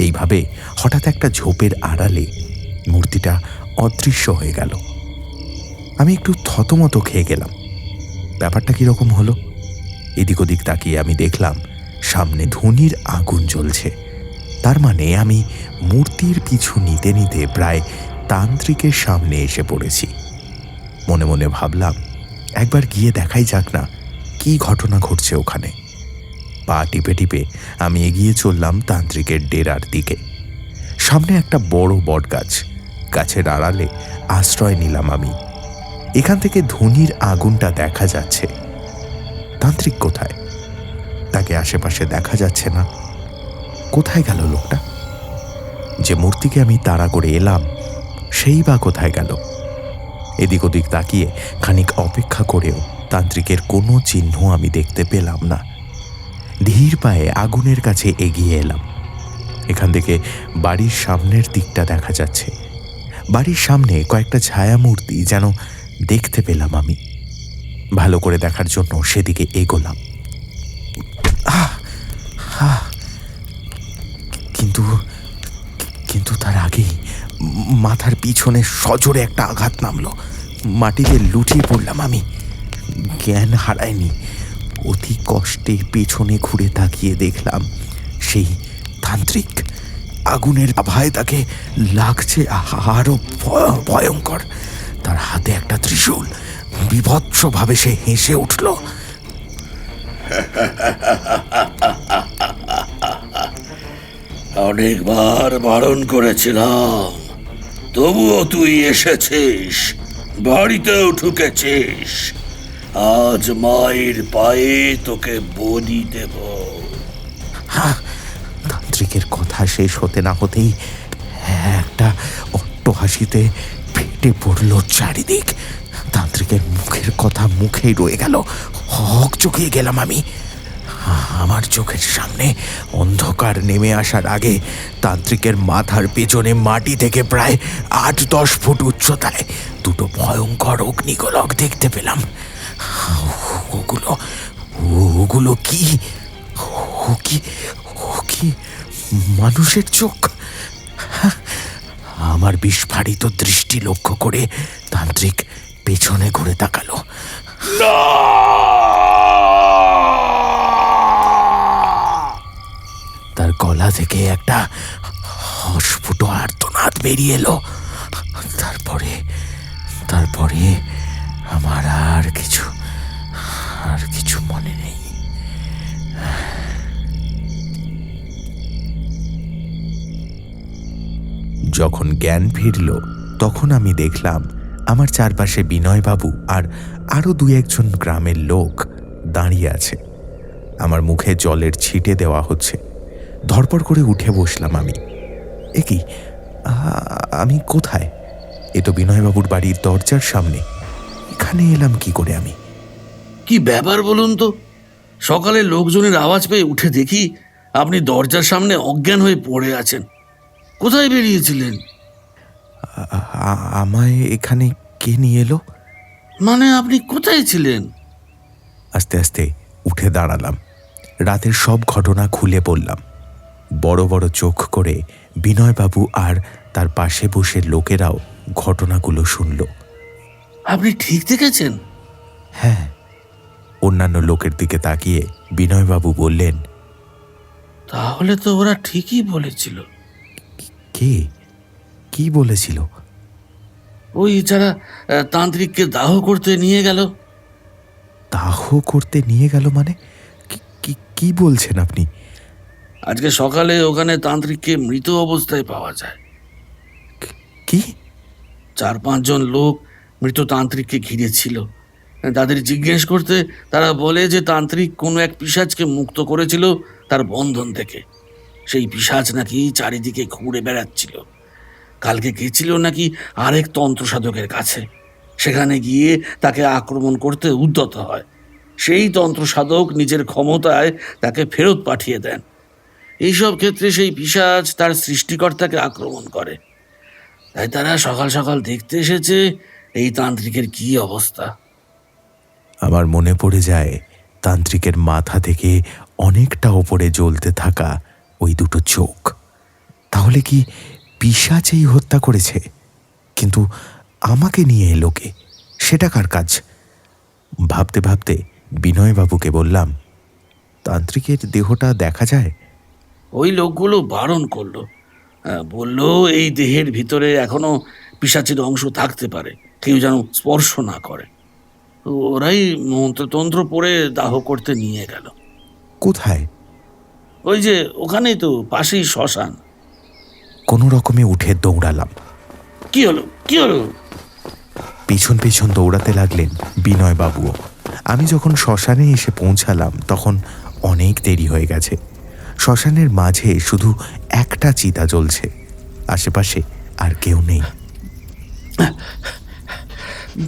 এইভাবে হঠাৎ একটা ঝোপের আড়ালে মূর্তিটা অদৃশ্য হয়ে গেল। আমি একটু থতমত খেয়ে গেলাম। ব্যাপারটা কীরকম হলো? এদিক ওদিক তাকিয়ে আমি দেখলাম সামনে ধুনির আগুন জ্বলছে। তার মানে আমি মূর্তির পিছু নিতে নিতে প্রায় তান্ত্রিকের সামনে এসে পড়েছি। মনে মনে ভাবলাম, একবার গিয়ে দেখাই যাক না কি ঘটনা ঘটছে ওখানে। পা টিপে টিপে আমি এগিয়ে চললাম তান্ত্রিকের ডেরার দিকে। সামনে একটা বড় বট গাছ, গাছের আড়ালে আশ্রয় নিলাম আমি। এখান থেকে ধুনির আগুনটা দেখা যাচ্ছে। তান্ত্রিক কোথায়? তাকে আশেপাশে দেখা যাচ্ছে না। কোথায় গেল লোকটা? যে মূর্তিকে আমি তাড়া করে এলাম সেই বা কোথায় গেল? এদিক ওদিক তাকিয়ে খানিক অপেক্ষা করেও তান্ত্রিকের কোনো চিহ্ন আমি দেখতে পেলাম না। ধীর পায়ে আগুনের কাছে এগিয়ে এলাম। এখান থেকে বাড়ির সামনের দিকটা দেখা যাচ্ছে। বাড়ির সামনে কয়েকটা ছায়া মূর্তি যেন দেখতে পেলাম আমি। ভালো করে দেখার জন্য সেদিকে এগোলাম। কিন্তু কিন্তু তার আগেই মাথার পিছনে সজোরে একটা আঘাত নামলো। মাটিতে লুটিয়ে পড়লাম আমি। জ্ঞান হারায়নি। অতি কষ্টে পেছনে ঘুরে তাকিয়ে দেখলাম সেই তান্ত্রিক। আগুনের আভায় তাকে লাগছে আরো ভয়ঙ্কর। তার হাতে একটা ত্রিশূল। বিভৎসভাবে সে হেসে উঠল।
অনেকবার বারণ করেছিলাম, তবুও তুই এসেছিস, বাড়িতেও ঢুকেছিস। আজ মায়ের পায়ে তোকে বলি দেব।
তান্ত্রিকের কথা শেষ হতে না হতেই একটা অট্ট হাসিতে ফেটে পড়ল চারিদিক। তান্ত্রিকের মুখের কথা মুখেই রয়ে গেল। হক চকিয়ে গেলাম আমি। আমার চোখের সামনে অন্ধকার নেমে আসার আগে তান্ত্রিকের মাথার পেছনে মাটি থেকে প্রায় 8-10 ফুট উচ্চতায় দুটো ভয়ঙ্কর অগ্নিগোলক দেখতে পেলাম। ওগুলো কি? ও কি মানুষের চোখ? আমার বিস্ফারিত দৃষ্টি লক্ষ্য করে তান্ত্রিক পেছনে ঘুরে তাকালো। তার গলা থেকে একটা অস্ফুট আর্তনাদ বেরিয়ে এলো। তারপরে আমার আর কিছু মনে নেই। যখন জ্ঞান ফিরল তখন আমি দেখলাম আমার চারপাশে বিনয়বাবু আর আরো 2-1 গ্রামের লোক দাঁড়িয়ে আছে। আমার মুখে জলের ছিটে দেওয়া হচ্ছে। ধরপড় করে উঠে বসলাম আমি। এ কি, আমি কোথায়? এ তো বিনয়বাবুর বাড়ির দরজার সামনে। এখানে এলাম কি করে আমি?
কি ব্যাপার বলুন তো? সকালে লোকজনের আওয়াজ পেয়ে উঠে দেখি আপনি দরজার সামনে অজ্ঞান হয়ে পড়ে আছেন। কোথায় বেরিয়েছিলেন?
আমায় এখানে কে নিয়ে এলো?
মানে আপনি কোথায় ছিলেন?
আস্তে আস্তে উঠে দাঁড়ালাম। রাতের সব ঘটনা খুলে বললাম। বড় বড় চোখ করে বিনয়বাবু আর তার পাশে বসে লোকেরাও ঘটনাগুলো শুনল।
আপনি ঠিক দেখেছেন?
হ্যাঁ। অন্যান্য লোকের দিকে তাকিয়ে বিনয়বাবু বললেন,
তাহলে তো ওরা ঠিকই বলেছিল।
কে? কি বলেছিল?
ওই যারা তান্ত্রিককে দাহ করতে নিয়ে গেল।
দাহ করতে নিয়ে গেল মানে? কি বলছেন আপনি?
আজকে সকালে ওখানে তান্ত্রিককে মৃত অবস্থায় পাওয়া যায়।
কি?
4-5 জন লোক মৃত তান্ত্রিককে ঘিরেছিল। তাদের জিজ্ঞেস করতে তারা বলে যে তান্ত্রিক কোনো এক পিশাচকে মুক্ত করেছিল তার বন্ধন থেকে। সেই পিশাচ নাকি চারিদিকে ঘুরে বেড়াচ্ছিল। কালকে গেছিল নাকি আরেক তন্ত্র সাধকের কাছে। সেখানে গিয়ে তাকে আক্রমণ করতে উদ্যত হয়। সেই তন্ত্র সাধক নিজের ক্ষমতায় তাকে ফেরত পাঠিয়ে দেন। এইসব ক্ষেত্রে সেই পিশাচ তার সৃষ্টিকর্তাকে আক্রমণ করে। তাই তারা সকাল সকাল দেখতে এসেছে এই তান্ত্রিকের কি অবস্থা।
আমার মনে পড়ে যায় তান্ত্রিকের মাথা থেকে অনেকটা ওপরে জ্বলতে থাকা ওই দুটো চোখ। তাহলে কি পিশাচেই হত্যা করেছে? কিন্তু আমাকে নিয়ে এলো কে? সেটা কার কাজ? ভাবতে ভাবতে বিনয়বাবুকে বললাম, তান্ত্রিকের দেহটা দেখা যায়?
ওই লোকগুলো বারণ করলো। বলল এই দেহের ভিতরে এখনো পিশাচের অংশ থাকতে পারে, কেউ যেন স্পর্শ না করে। ওরাই মন্ত্রতন্ত্র পড়ে দাহ করতে নিয়ে গেল।
কোথায়?
ওই যে ওখানেই তো, পাশেই শ্মশান।
কোনো রকমে উঠে দৌড়ালাম।
কি হলো?
পিছন পিছন দৌড়াতে লাগলেন বিনয়বাবুও। আমি যখন শ্মশানে এসে পৌঁছালাম তখন অনেক দেরি হয়ে গেছে। শ্মশানের মাঝে শুধু একটা চিতা জ্বলছে, আশেপাশে আর কেউ নেই।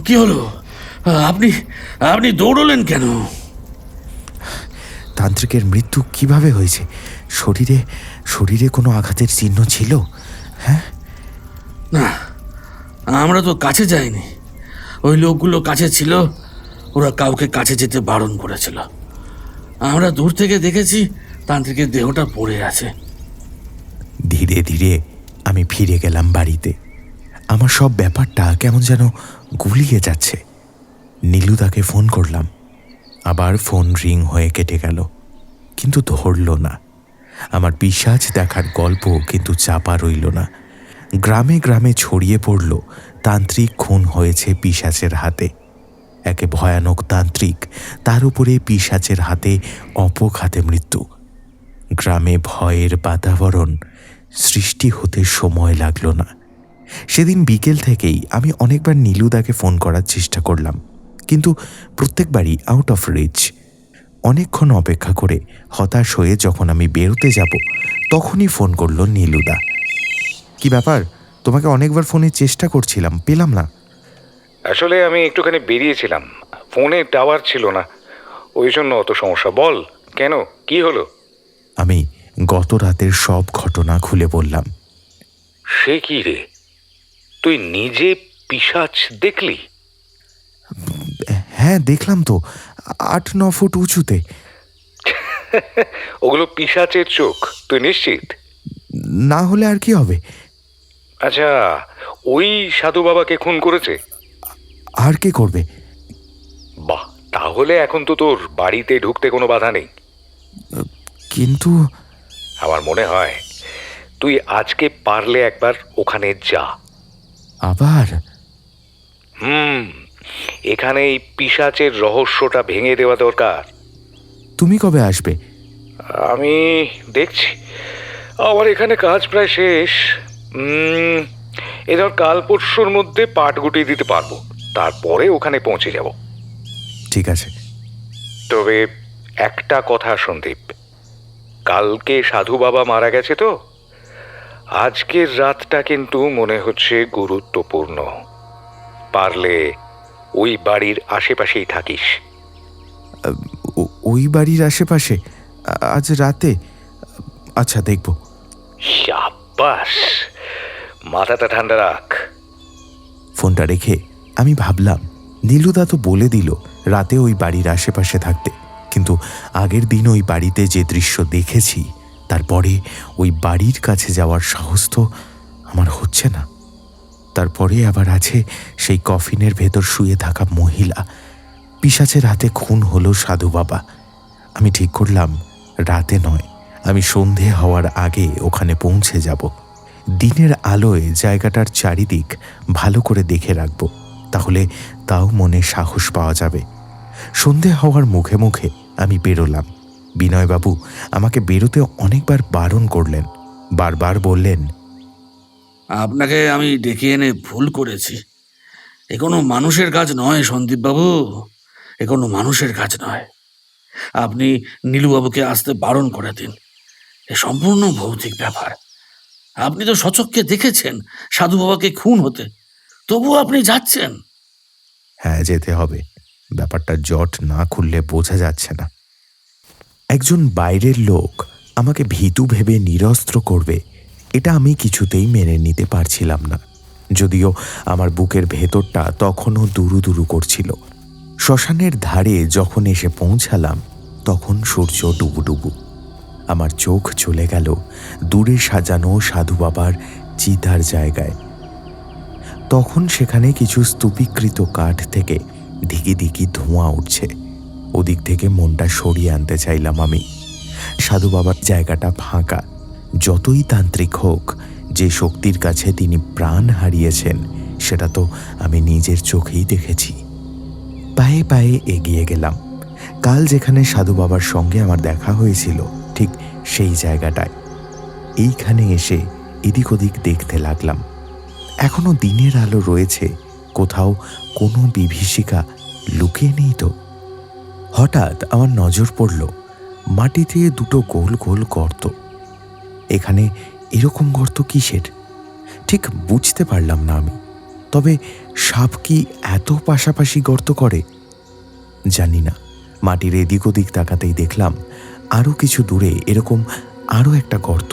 কি হলো? আপনি আপনি দৌড়লেন কেন?
তান্ত্রিকের মৃত্যু কিভাবে হয়েছে? শরীরে শরীরে কোনো আঘাতের চিহ্ন ছিল? হ্যাঁ,
না, আমরা তো কাছে যাইনি। ওই লোকগুলো কাছে ছিল, ওরা কাউকে কাছে যেতে বারণ করেছিল। আমরা দূর থেকে দেখেছি তান্ত্রিকের দেহটা পড়ে আছে।
ধীরে ধীরে আমি ফিরে গেলাম বাড়িতে। আমার সব ব্যাপারটা কেমন যেন গুলিয়ে যাচ্ছে। নীলুদাকে ফোন করলাম, আবার ফোন রিং হয়ে কেটে গেল, কিন্তু ধরল না। আমার পিশাচ দেখার গল্প কিন্তু চাপা রইল না। গ্রামে গ্রামে ছড়িয়ে পড়ল তান্ত্রিক খুন হয়েছে পিশাচের হাতে। একে ভয়ানক তান্ত্রিক, তার উপরে পিশাচের হাতে অপঘাতে মৃত্যু। গ্রামে ভয়ের বাতাবরণ সৃষ্টি হতে সময় লাগলো না। সেদিন বিকেল থেকেই আমি অনেকবার নীলুদাকে ফোন করার চেষ্টা করলাম, কিন্তু প্রত্যেকবারই আউট অফ রিচ। অনেকক্ষণ অপেক্ষা করে হতাশ হয়ে যখন আমি বেরোতে যাব, তখনই ফোন করল নীলুদা। কি ব্যাপার? তোমাকে অনেকবার ফোনের চেষ্টা করছিলাম, পেলাম না।
আসলে আমি একটুখানি বেরিয়েছিলাম, ফোনে টাওয়ার ছিল না, ওই জন্য অত সমস্যা। বল, কেন, কি হলো?
আমি গত রাতের সব ঘটনা খুলে বললাম।
সে কি রে, তুই নিজে পিশাচ দেখলি?
হ্যাঁ, দেখলাম তো, 8-9 ফুট উঁচুতে।
ওগুলো পিশাচের চোখ, তুই নিশ্চিত?
না হলে আর কি হবে?
আচ্ছা, ওই সাধু বাবাকে খুন করেছে?
আর কে করবে?
বাহ, তাহলে এখন তো তোর বাড়িতে ঢুকতে কোনো বাধা নেই।
কিন্তু
আমার মনে হয় তুই আজকে পারলে একবার ওখানে যা।
আবার?
এখানে এই পিশাচের রহস্যটা ভেঙে দেওয়া দরকার।
তুমি কবে আসবে?
আমি দেখছি, আমার এখানে কাজ প্রায় শেষ। এবার কাল পরশুর মধ্যে পাট গুটিয়ে দিতে পারবো, তারপরে ওখানে পৌঁছে যাব।
ঠিক আছে।
তবে একটা কথা সন্দীপ, কালকে সাধু বাবা মারা গেছে তো, আজকের রাতটা কিন্তু মনে হচ্ছে গুরুত্বপূর্ণ। পারলে ওই বাড়ির আশেপাশেই থাকিস।
ওই বাড়ির আশেপাশে আজ রাতে? আচ্ছা, দেখব।
শাবাশ, মাথাটা ঠান্ডা রাখ।
ফোনটা রেখে আমি ভাবলাম, নীলুদা তো বলে দিল রাতে ওই বাড়ির আশেপাশে থাকতে, কিন্তু আগের দিন ওই বাড়িতে যে দৃশ্য দেখেছি, তারপরে ওই বাড়ির কাছে যাওয়ার সাহস তো আমার হচ্ছে না। তারপরে আবার আছে সেই কফিনের ভেতর শুয়ে থাকা মহিলা। পিশাচের হাতে খুন হলো সাধু বাবা। আমি ঠিক করলাম রাতে নয়, আমি সন্ধে হওয়ার আগে ওখানে পৌঁছে যাব। দিনের আলোয় জায়গাটার চারিদিক ভালো করে দেখে রাখব, তাহলে তাও মনে সাহস পাওয়া যাবে। সন্ধে হওয়ার মুখে মুখে আমি বেরোলাম। বিনয়বাবু আমাকে বেরোতে অনেকবার বারণ করলেন, বারবার বললেন,
আপনাকে আমি ডেকে এনে ভুল করেছি। এ কোনো মানুষের কাজ নয় সন্দীপবাবু, এ কোনো মানুষের কাজ নয়। আপনি নীলুবাবুকে আসতে বারণ করে দিন। এ সম্পূর্ণ ভৌতিক ব্যাপার। আপনি তো সচক্ষে দেখেছেন সাধু বাবাকে খুন হতে, তবুও আপনি যাচ্ছেন।
হ্যাঁ, যেতে হবে। ব্যাপারটা জট না খুললে বোঝা যাচ্ছে না। একজন বাইরের লোক আমাকে ভীতু ভেবে নিরস্ত্র করবে, এটা আমি কিছুতেই মেনে নিতে পারছিলাম না। যদিও আমার বুকের ভেতরটা তখনও দুরু দুরু করছিল। শ্মশানের ধারে যখন এসে পৌঁছালাম, তখন সূর্য ডুবুডুবু। আমার চোখ চলে গেল দূরে সাজানো সাধু বাবার চিতার জায়গায়। তখন সেখানে কিছু স্তূপীকৃত কাঠ থেকে দিকি দিকি ধোঁয়া উঠছে। ওদিক থেকে মনটা সরিয়ে আনতে চাইলাম আমি। সাধু বাবার জায়গাটা ফাঁকা। যতই তান্ত্রিক হোক, যে শক্তির কাছে তিনি প্রাণ হারিয়েছেন সেটা তো আমি নিজের চোখেই দেখেছি। পায়ে পায়ে এগিয়ে গেলাম। কাল যেখানে সাধু বাবার সঙ্গে আমার দেখা হয়েছিল, ঠিক সেই জায়গাটায়। এইখানে এসে এদিক ওদিক দেখতে লাগলাম। এখনো দিনের আলো রয়েছে, কোথাও কোনো বিভীষিকা লুকিয়ে নেই তো। হঠাৎ আমার নজর পড়ল মাটিতে দুটো গোল গোল গর্ত। এখানে এরকম গর্ত কিসের ঠিক বুঝতে পারলাম না আমি। তবে সাপ কি এত পাশাপাশি গর্ত করে জানি না। মাটির এদিক ওদিক তাকাতেই দেখলাম আরও কিছু দূরে এরকম আরও একটা গর্ত,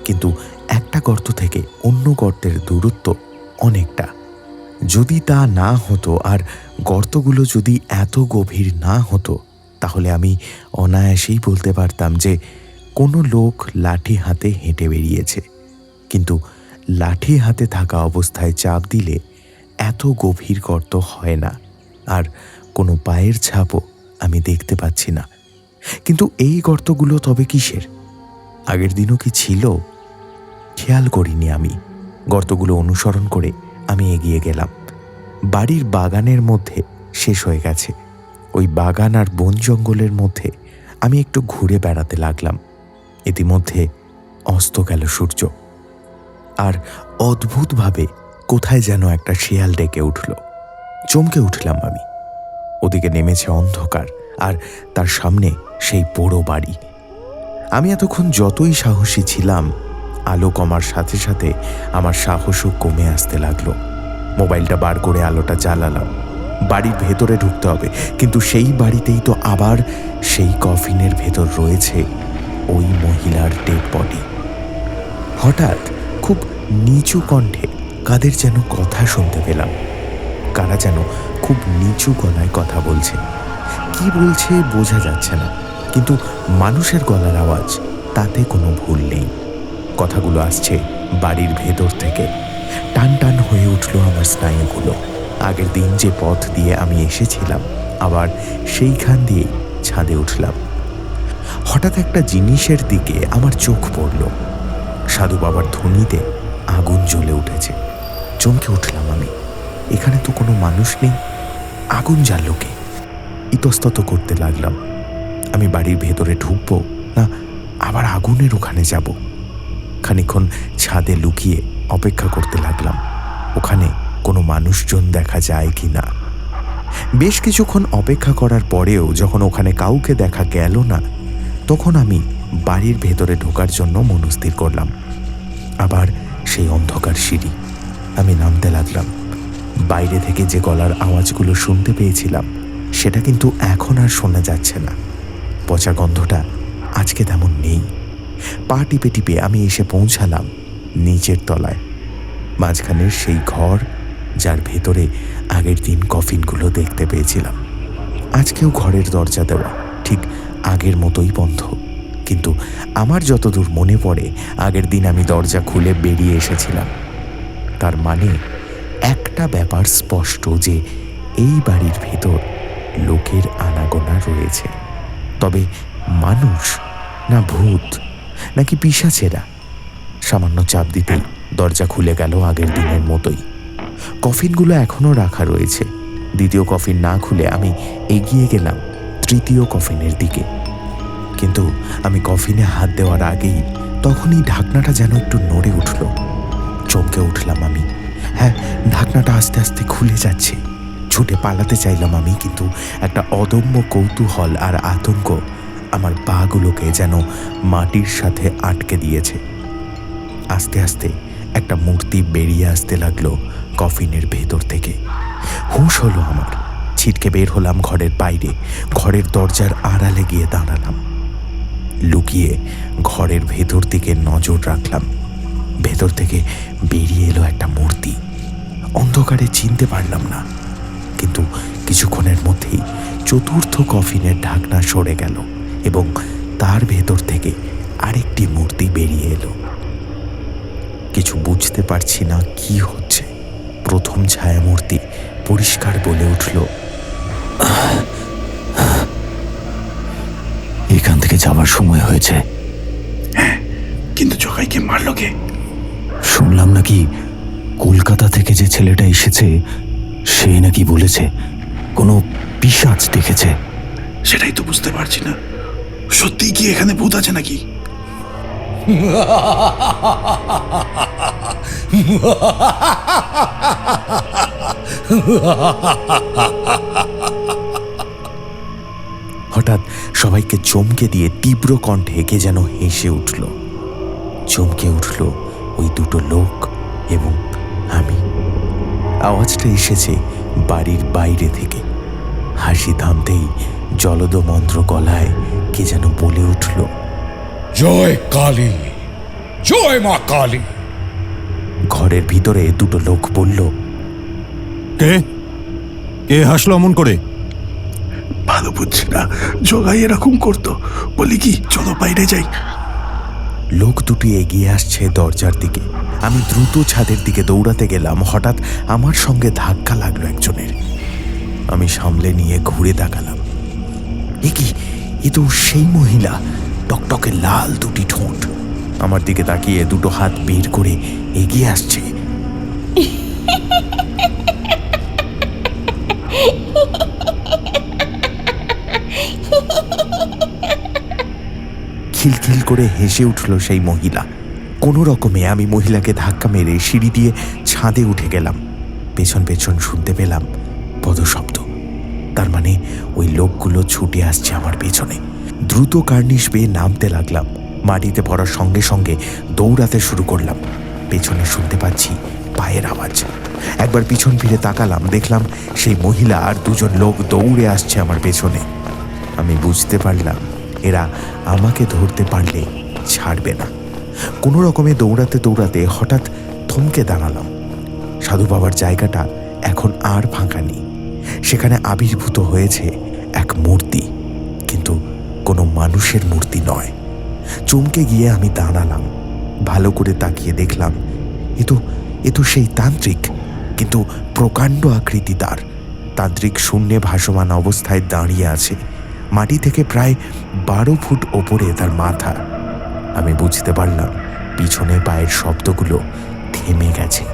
কিন্তু একটা গর্ত থেকে অন্য গর্তের দূরত্ব অনেকটা। যদি তা না হতো আর গর্তগুলো যদি এত গভীর না হতো, তাহলে আমি অনায়াসেই বলতে পারতাম যে কোনো লোক লাঠি হাতে হেঁটে বেরিয়েছে। কিন্তু লাঠি হাতে থাকা অবস্থায় চাপ দিলে এত গভীর গর্ত হয় না, আর কোনো পায়ের ছাপও আমি দেখতে পাচ্ছি না। কিন্তু এই গর্তগুলো তবে কিসের? আগের দিনও কি ছিল? খেয়াল করিনি আমি। গর্তগুলো অনুসরণ করে আমি এগিয়ে গেলাম। বাড়ির বাগানের মধ্যে শেষ হয়ে গেছে। ওই বাগান আর বন জঙ্গলের মধ্যে আমি একটু ঘুরে বেড়াতে লাগলাম। ইতিমধ্যে অস্ত গেল সূর্য, আর অদ্ভুতভাবে কোথায় যেন একটা শেয়াল ডেকে উঠল। চমকে উঠলাম আমি। ওদিকে নেমেছে অন্ধকার, আর তার সামনে সেই পোড়ো বাড়ি। আমি এতক্ষণ যতই সাহসী ছিলাম, আলো কমার সাথে সাথে আমার সাহসও কমে আসতে লাগলো। মোবাইলটা বার করে আলোটা জ্বালালাম। বাড়ির ভেতরে ঢুকতে হবে, কিন্তু সেই বাড়িতেই তো আবার সেই কফিনের ভেতর রয়েছে ওই মহিলার ডেড বডি। হঠাৎ খুব নিচু কণ্ঠে কাদের যেন কথা শুনতে পেলাম। কারা যেন খুব নিচু গলায় কথা বলছে। কি বলছে বোঝা যাচ্ছে না, কিন্তু মানুষের গলার আওয়াজ, তাতে কোনো ভুল নেই। কথাগুলো আসছে বাড়ির ভেতর থেকে। টান টান হয়ে উঠল আমার স্নায়ুগুলো। আগের দিন যে পথ দিয়ে আমি এসেছিলাম, আবার সেইখান দিয়ে ছাদে উঠলাম। হঠাৎ একটা জিনিসের দিকে আমার চোখ পড়ল। সাধু বাবার ধুনিতে আগুন জ্বলে উঠেছে। চমকে উঠলাম আমি। এখানে তো কোনো মানুষ নেই, আগুন জ্বাললো কে? ইতস্তত করতে লাগলাম। আমি বাড়ির ভেতরে ঢুকবো না আবার আগুনের ওখানে যাব? খানিকক্ষণ ছাদে লুকিয়ে অপেক্ষা করতে লাগলাম ওখানে কোনো মানুষজন দেখা যায় কি না। বেশ কিছুক্ষণ অপেক্ষা করার পরেও যখন ওখানে কাউকে দেখা গেল না, তখন আমি বাড়ির ভেতরে ঢোকার জন্য মনস্থির করলাম। আবার সেই অন্ধকার সিঁড়ি। আমি নামতে লাগলাম। বাইরে থেকে যে গলার আওয়াজগুলো শুনতে পেয়েছিলাম, সেটা কিন্তু এখন আর শোনা যাচ্ছে না। পচা গন্ধটা আজকে তেমন নেই। পা টিপে টিপে আমি এসে পৌঁছালাম নিচের তলায়, মাঝখানের সেই ঘর যার ভেতরে আগের দিন কফিনগুলো দেখতে পেয়েছিলাম। আজকেও ঘরের দরজা দেওয়া, ঠিক আগের মতোই বন্ধ। কিন্তু আমার যতদূর মনে পড়ে, আগের দিন আমি দরজা খুলে বেরিয়ে এসেছিলাম। তার মানে একটা ব্যাপার স্পষ্ট, যে এই বাড়ির ভেতর লোকের আনাগোনা রয়েছে। তবে মানুষ না ভূত নাকি পিশাচেরা? সামান্য চাপ দিতেই দরজা খুলে গেল আগের দিনের মতোই। কফিনগুলো এখনও রাখা রয়েছে। দ্বিতীয় কফিন না খুলে আমি এগিয়ে গেলাম তৃতীয় কফিনের দিকে। কিন্তু আমি কফিনে হাত দেওয়ার আগেই তখনই ঢাকনাটা যেন একটু নড়ে উঠল। চমকে উঠলাম আমি। হ্যাঁ, ঢাকনাটা আস্তে আস্তে খুলে যাচ্ছে। ছুটে পালাতে চাইলাম আমি, কিন্তু একটা অদম্য কৌতূহল আর আতঙ্ক আমার পাগুলোকে যেন মাটির সাথে আটকে দিয়েছে। আস্তে আস্তে একটা মূর্তি বেরিয়ে আসতে লাগলো কফিনের ভেতর থেকে। হুঁশ হলো আমার। ছিটকে বের হলাম ঘরের বাইরে। ঘরের দরজার আড়ালে গিয়ে দাঁড়ালাম। লুকিয়ে ঘরের ভেতর দিকে নজর রাখলাম। ভেতর থেকে বেরিয়ে এলো একটা মূর্তি। অন্ধকারে চিনতে পারলাম না, কিন্তু কিছুক্ষণের মধ্যেই চতুর্থ কফিনের ঢাকনা সরে গেল এবং তার ভেতর থেকে আরেকটি মূর্তি বেরিয়ে এলো। কিছু বুঝতে পারছি না কি হচ্ছে। প্রথম ছায়ামূর্তি পরিষ্কার বলে উঠল,
এখান থেকে যাওয়ার সময় হয়েছে।
হ্যাঁ, কিন্তু জগাইকে মারল কে?
শুনলাম নাকি কলকাতা থেকে যে ছেলেটা এসেছে, সে নাকি বলেছে কোনো পিশাচ দেখেছে।
সেটাই তো বুঝতে পারছি না। সত্যি কি এখানে ভূত আছে নাকি?
হঠাৎ হঠাৎ সবাইকে চমকে দিয়ে তীব্র কণ্ঠে কে যেন হেসে উঠল। চমকে উঠল ওই দুটো লোক এবং আমি। আওয়াজটা এসেছে বাড়ির বাইরে থেকে। হাসি থামতেই জলদমন্ত্র গলায় কে যেন বলে উঠল,
জয় কালী, জয় মা কালী।
ঘরের ভিতরে দুটো লোক বলল,
কে কে হাসলো অমন করে?
ভালো বুঝছি না, জগাই এরকম করতো। বলি কি, চলো বাইরে যাই।
লোক দুটি এগিয়ে আসছে দরজার দিকে। আমি দ্রুত ছাদের দিকে দৌড়াতে গেলাম। হঠাৎ আমার সঙ্গে ধাক্কা লাগলো একজনের। আমি সামলে নিয়ে ঘুরে তাকালাম। এ তো সেই মহিলা, টকটকে লাল দুটি ঠোঁট। আমার দিকে তাকিয়ে দুটো হাত বের করে এগিয়ে আসছে। খিলখিল করে হেসে উঠল সেই মহিলা। কোনো রকমে আমি মহিলাকে ধাক্কা মেরে সিঁড়ি দিয়ে ছাদে উঠে গেলাম। পেছন পেছন শুনতে পেলাম পদশব্দ। তার মানে ওই লোকগুলো ছুটে আসছে আমার পেছনে। দ্রুত কার্নিশ বেয়ে নামতে লাগলাম। মাটিতে পড়ার সঙ্গে সঙ্গে দৌড়াতে শুরু করলাম। পেছনে শুনতে পাচ্ছি পায়ের আওয়াজ। একবার পিছন ফিরে তাকালাম, দেখলাম সেই মহিলা আর দুজন লোক দৌড়ে আসছে আমার পেছনে। আমি বুঝতে পারলাম এরা আমাকে ধরতে পারলে ছাড়বে না। কোনো রকমে দৌড়াতে দৌড়াতে হঠাৎ থমকে দাঁড়ালাম। সাধু বাবার জায়গাটা এখন আর ফাঁকা নেই। সেখানে আবির্ভূত হয়েছে এক মূর্তি, কিন্তু কোনো মানুষের মূর্তি নয়। চমকে গিয়ে আমি দাঁড়ালাম। ভালো করে তাকিয়ে দেখলাম এ তো সেই তান্ত্রিক, কিন্তু প্রকাণ্ড আকৃতি তার। তান্ত্রিক শূন্যে ভাসমান অবস্থায় দাঁড়িয়ে আছে। মাটি থেকে প্রায় 12 ফুট ওপরে তার মাথা। আমি বুঝতে পারলাম পিছনে পায়ের শব্দগুলো থেমে গেছে।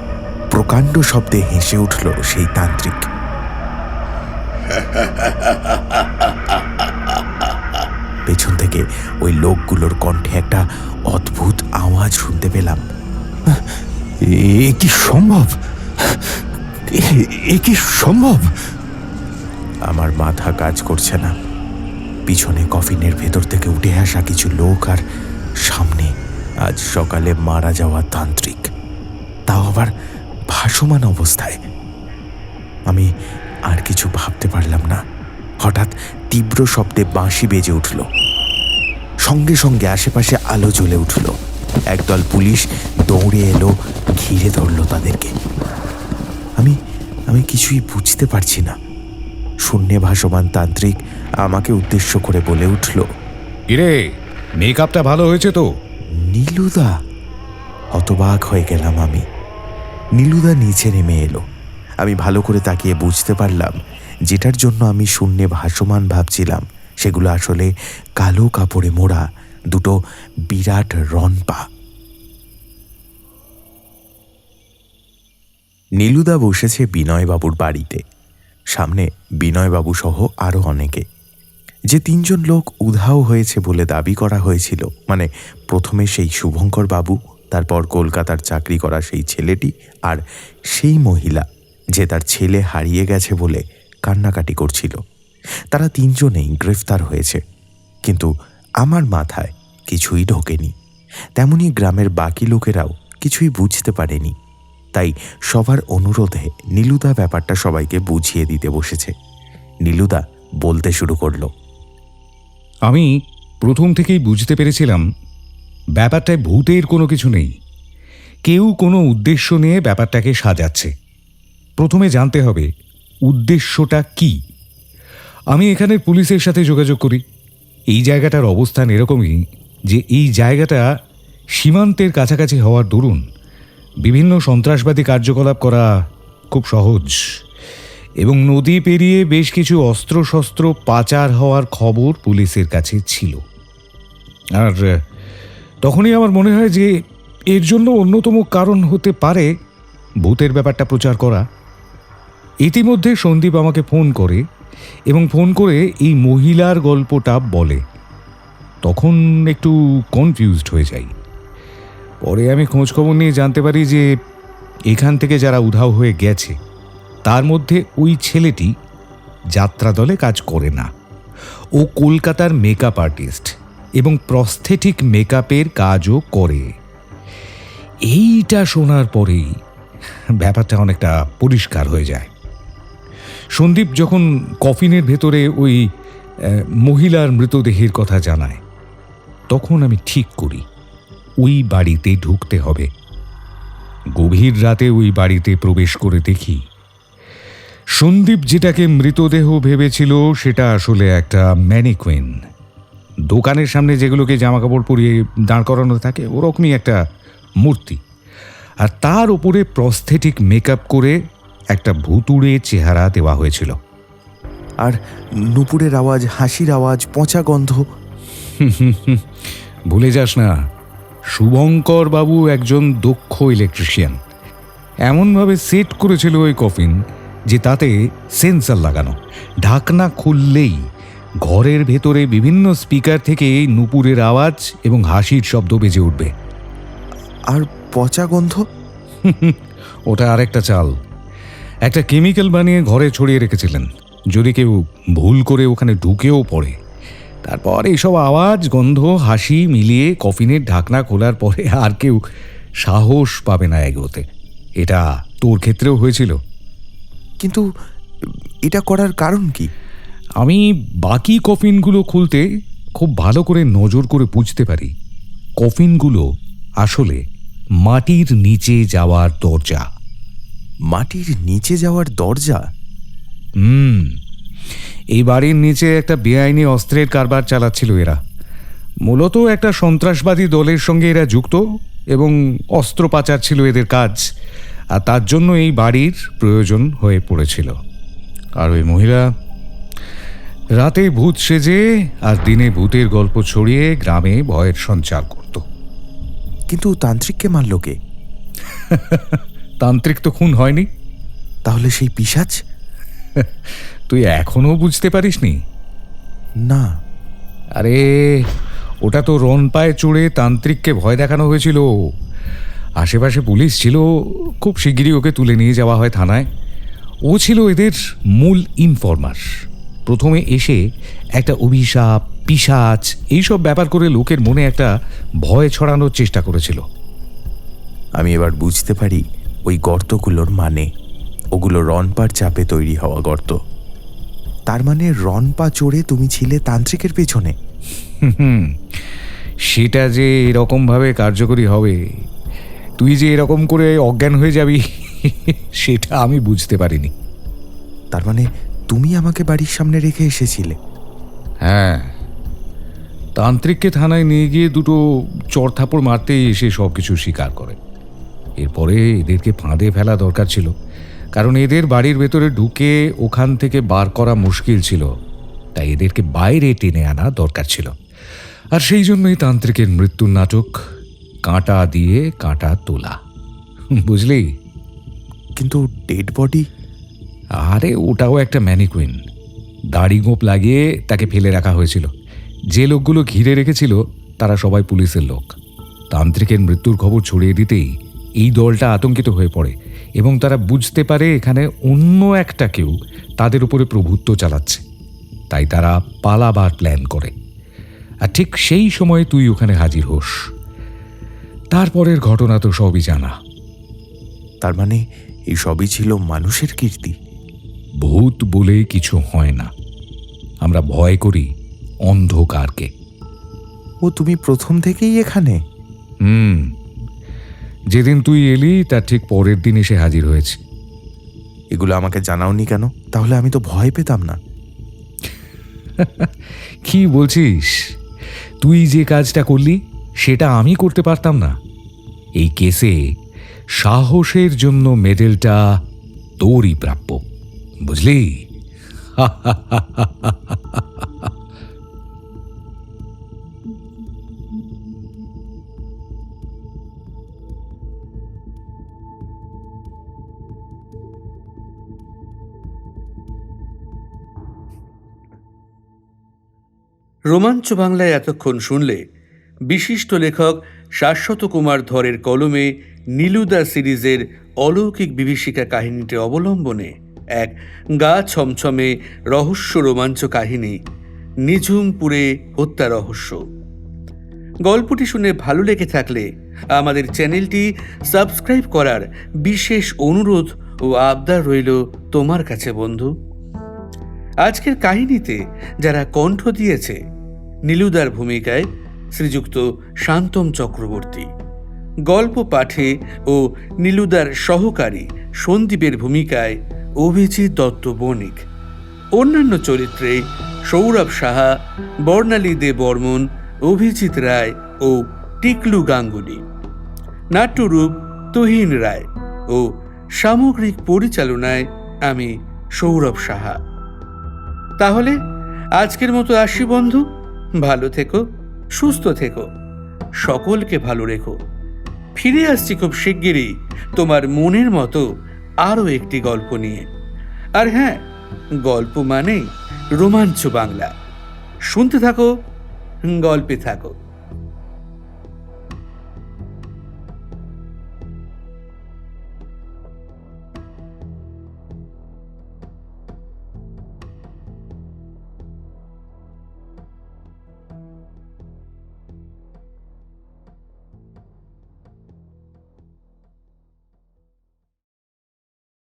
প্রকাণ্ড শব্দে হেসে উঠল সেই তান্ত্রিক। পেছন থেকে ওই লোকগুলোর কণ্ঠে একটা অদ্ভুত আওয়াজ শুনতে পেলাম।
এ কি সম্ভব? এ কি সম্ভব?
আমার মাথা কাজ করছে না। পিছনে কফিনের ভেতর থেকে উঠে আসা কিছু লোক, আর সামনে আজ সকালে মারা যাওয়া তান্ত্রিক, তাও আবার ভাসমান অবস্থায়। আমি আর কিছু ভাবতে পারলাম না। হঠাৎ তীব্র শব্দে বাঁশি বেজে উঠল। সঙ্গে সঙ্গে আশেপাশে আলো জ্বলে উঠল। একদল পুলিশ দৌড়ে এলো, ঘিরে ধরল তাদেরকে। আমি কিছুই বুঝতে পারছি না। শূন্যে ভাসমান তান্ত্রিক আমাকে উদ্দেশ্য করে বলে উঠল,
কিরে, মেকআপটা ভালো হয়েছে তো?
নীলুদা! হতবাক হয়ে গেলাম আমি। নীলুদা নিচে নেমে এলো। আমি ভালো করে তাকিয়ে বুঝতে পারলাম যেটার জন্য আমি শূন্যে ভাসমান ভাবছিলাম সেগুলো আসলে কালো কাপড়ে মোড়া দুটো বিরাট রনপা। নীলুদা বসেছে বিনয়বাবুর বাড়িতে। সামনে বিনয়বাবু সহ আরও অনেকে। যে 3 জন লোক উধাও হয়েছে বলে দাবি করা হয়েছিল, মানে প্রথমে সেই শুভঙ্কর বাবু, তারপর কলকাতার চাকরি করা সেই ছেলেটি, আর সেই মহিলা যে তার ছেলে হারিয়ে গেছে বলে কান্নাকাটি করছিল, তারা 3 জনেই গ্রেফতার হয়েছে। কিন্তু আমার মাথায় কিছুই ঢোকেনি। তেমনি গ্রামের বাকি লোকেরাও কিছুই বুঝতে পারেনি। তাই সবার অনুরোধে নীলুদা ব্যাপারটা সবাইকে বুঝিয়ে দিতে বসেছে। নীলুদা বলতে শুরু করলো,
আমি প্রথম থেকেই বুঝতে পেরেছিলাম ব্যাপারটায় ভূতের কোনো কিছু নেই। কেউ কোনো উদ্দেশ্য নিয়ে ব্যাপারটাকে সাজাচ্ছে। প্রথমে জানতে হবে উদ্দেশ্যটা কি। আমি এখানের পুলিশের সাথে যোগাযোগ করি। এই জায়গাটার অবস্থান এরকমই যে এই জায়গাটা সীমান্তের কাছাকাছি হওয়ার দরুন বিভিন্ন সন্ত্রাসবাদী কার্যকলাপ করা খুব সহজ, এবং নদী পেরিয়ে বেশ কিছু অস্ত্রশস্ত্র পাচার হওয়ার খবর পুলিশের কাছে ছিল। আর তখনই আমার মনে হয় যে এর জন্য অন্যতম কারণ হতে পারে ভূতের ব্যাপারটা প্রচার করা। ইতিমধ্যে সন্দীপ আমাকে ফোন করে এবং ফোন করে এই মহিলার গল্পটা বলে। তখন একটু কনফিউজড হয়ে যাই। পরে আমি খোঁজখবর নিয়ে জানতে পারি যে এখান থেকে যারা উধাও হয়ে গেছে তার মধ্যে ওই ছেলেটি যাত্রা দলে কাজ করে না, ও কলকাতার মেকআপ আর্টিস্ট এবং প্রস্থেটিক মেকআপের কাজও করে। এইটা শোনার পরেই ব্যাপারটা অনেকটা পরিষ্কার হয়ে যায়। সন্দীপ যখন কফিনের ভেতরে ওই মহিলার মৃতদেহের কথা জানায়, তখন আমি ঠিক করি ওই বাড়িতে ঢুকতে হবে। গভীর রাতে ওই বাড়িতে প্রবেশ করে দেখি সন্দীপ যেটাকে মৃতদেহ ভেবেছিল সেটা আসলে একটা ম্যানিকুইন। দোকানের সামনে যেগুলোকে জামাকাপড় পরিয়ে দাঁড় করানো থাকে ওরকমই একটা মূর্তি, আর তার উপরে প্রস্থেটিক মেকআপ করে একটা ভুতুড়ে চেহারা দেওয়া হয়েছিল।
আর নুপুরের আওয়াজ, হাসির আওয়াজ, পচা গন্ধ।
ভুলে যাস না, শুভঙ্কর বাবু একজন দক্ষ ইলেকট্রিশিয়ান। এমনভাবে সেট করেছিল ওই কফিন যে তাতে সেন্সর লাগানো। ঢাকনা খুললেই ঘরের ভেতরে বিভিন্ন স্পিকার থেকে নুপুরের আওয়াজ এবং হাসির শব্দ বেজে উঠবে।
আর পচা গন্ধ?
ওটা আরেকটা চাল। একটা কেমিক্যাল বানিয়ে ঘরে ছড়িয়ে রেখেছিলেন, যদি কেউ ভুল করে ওখানে ঢুকেও পড়ে। তারপর এইসব আওয়াজ, গন্ধ, হাসি মিলিয়ে কফিনের ঢাকনা খোলার পরে আর কেউ সাহস পাবে না এগোতে। এটা তোর ক্ষেত্রেও হয়েছিল।
কিন্তু এটা করার কারণ কি?
আমি বাকি কফিনগুলো খুলতে খুব ভালো করে নজর করে বুঝতে পারি কফিনগুলো আসলে মাটির নিচে যাওয়ার দরজা।
মাটির নিচে যাওয়ার দরজা?
এই বাড়ির নিচে একটা বেআইনি অস্ত্রের কারবার চালাচ্ছিল এরা। মূলত একটা সন্ত্রাসবাদী দলের সঙ্গে এরা যুক্ত এবং অস্ত্র পাচার ছিল এদের কাজ, আর তার জন্য এই বাড়ির প্রয়োজন হয়ে পড়েছিল। আর ওই মহিলা রাতে ভূত সেজে আর দিনে ভূতের গল্প ছড়িয়ে গ্রামে ভয়ের সঞ্চার করত।
কিন্তু তান্ত্রিককে মারল কে?
তান্ত্রিক তো খুন হয়নি।
তাহলে সেই পিশাচ?
তুই এখনো বুঝতে পারিসনি?
না।
আরে ওটা তো রন পায়ে চড়ে তান্ত্রিককে ভয় দেখানো হয়েছিল। আশেপাশে পুলিশ ছিল, খুব শিগগিরই ওকে তুলে নিয়ে যাওয়া হয় থানায়। ও ছিল এদের মূল ইনফরমার। প্রথমে এসে একটা অভিশাপ, পিশাচ এইসব ব্যাপার করে লোকের মনে একটা ভয় ছড়ানোর চেষ্টা করেছিল।
আমি এবার বুঝতে পারি ওই গর্তগুলোর মানে। ওগুলো রনপার চাপে তৈরি হওয়া গর্ত। তার মানে রনপা চড়ে তুমি ছিলে তান্ত্রিকের পেছনে?
সেটা যে এরকমভাবে কার্যকরী হবে, তুই যে এরকম করে অজ্ঞান হয়ে যাবি, সেটা আমি বুঝতে পারিনি।
তার মানে তুমি আমাকে বাড়ির সামনে রেখে এসেছিলে?
হ্যাঁ, তান্ত্রিককে থানায় নিয়ে গিয়ে দুটো চড়থাপড় মারতেই এসে সব কিছু স্বীকার করে। এরপরে এদেরকে ফাঁদে ফেলা দরকার ছিল, কারণ এদের বাড়ির ভেতরে ঢুকে ওখান থেকে বার করা মুশকিল ছিল। তাই এদেরকে বাইরে টেনে আনা দরকার ছিল। আর সেই জন্যই তান্ত্রিকের মৃত্যুর নাটক, কাঁটা দিয়ে কাঁটা তোলা। বুঝলি?
কিন্তু ডেড বডি?
আরে ওটাও একটা ম্যানিকুইন। দাড়ি গোঁপ লাগিয়ে তাকে ফেলে রাখা হয়েছিল। যে লোকগুলো ঘিরে রেখেছিল তারা সবাই পুলিশের লোক। তান্ত্রিকের মৃত্যুর খবর ছড়িয়ে দিতেই এই দলটা আতঙ্কিত হয়ে পড়ে এবং তারা বুঝতে পারে এখানে অন্য একটা কেউ তাদের উপরে প্রভুত্ব চালাচ্ছে। তাই তারা পালাবার প্ল্যান করে। আর ঠিক সেই সময় তুই ওখানে হাজির হোস। তারপরের ঘটনা তো সবই জানা।
তার মানে এই সবই ছিল মানুষের কীর্তি?
ভূত বলে কিছু হয় না, আমরা ভয় করি অন্ধকারকে।
ও তুমি প্রথম থেকেই এখানে?
যেদিন তুই এলি তার ঠিক পরের দিন এসে হাজির হয়েছে।
এগুলো আমাকে জানাওনি কেন? তাহলে আমি তো ভয় পেতাম না।
কি বলছিস? তুই যে কাজটা করলি সেটা আমি করতে পারতাম না? এই কেসে সাহসের জন্য মেডেলটা তোরই প্রাপ্য, বুঝলি?
রোমাঞ্চ বাংলায় এতক্ষণ শুনলে বিশিষ্ট লেখক শাশ্বত কুমার ধরের কলমে নীলুদা সিরিজের অলৌকিক বিভীষিকা কাহিনীটি অবলম্বনে এক গা ছমছমে রহস্য রোমাঞ্চ কাহিনী নিঝুমপুরে হত্যা রহস্য। গল্পটি শুনে ভালো লেগে থাকলে আমাদের চ্যানেলটি সাবস্ক্রাইব করার বিশেষ অনুরোধ ও আবদার রইল তোমার কাছে বন্ধু। আজকের কাহিনীতে যারা কণ্ঠ দিয়েছে, নীলুদার ভূমিকায় শ্রীযুক্ত শান্তম চক্রবর্তী, গল্প পাঠে ও নীলুদার সহকারী সন্দীপের ভূমিকায় অভিজিৎ দত্ত বণিক, অন্যান্য চরিত্রে সৌরভ সাহা, বর্ণালী দে বর্মন, অভিজিৎ রায় ও টিকলু গাঙ্গুলি, নাট্যরূপ তুহিন রায় ও সামগ্রিক পরিচালনায় আমি সৌরভ সাহা। তাহলে আজকের মতো আসি বন্ধু, ভালো থেকো, সুস্থ থেকো, সকলকে ভালো রেখো। ফিরে আসছি খুব শিগগিরই তোমার মনের মতো আরও একটি গল্প নিয়ে। আর হ্যাঁ, গল্প মানেই রোমাঞ্চ বাংলা। শুনতে থাকো, গল্পে থাকো।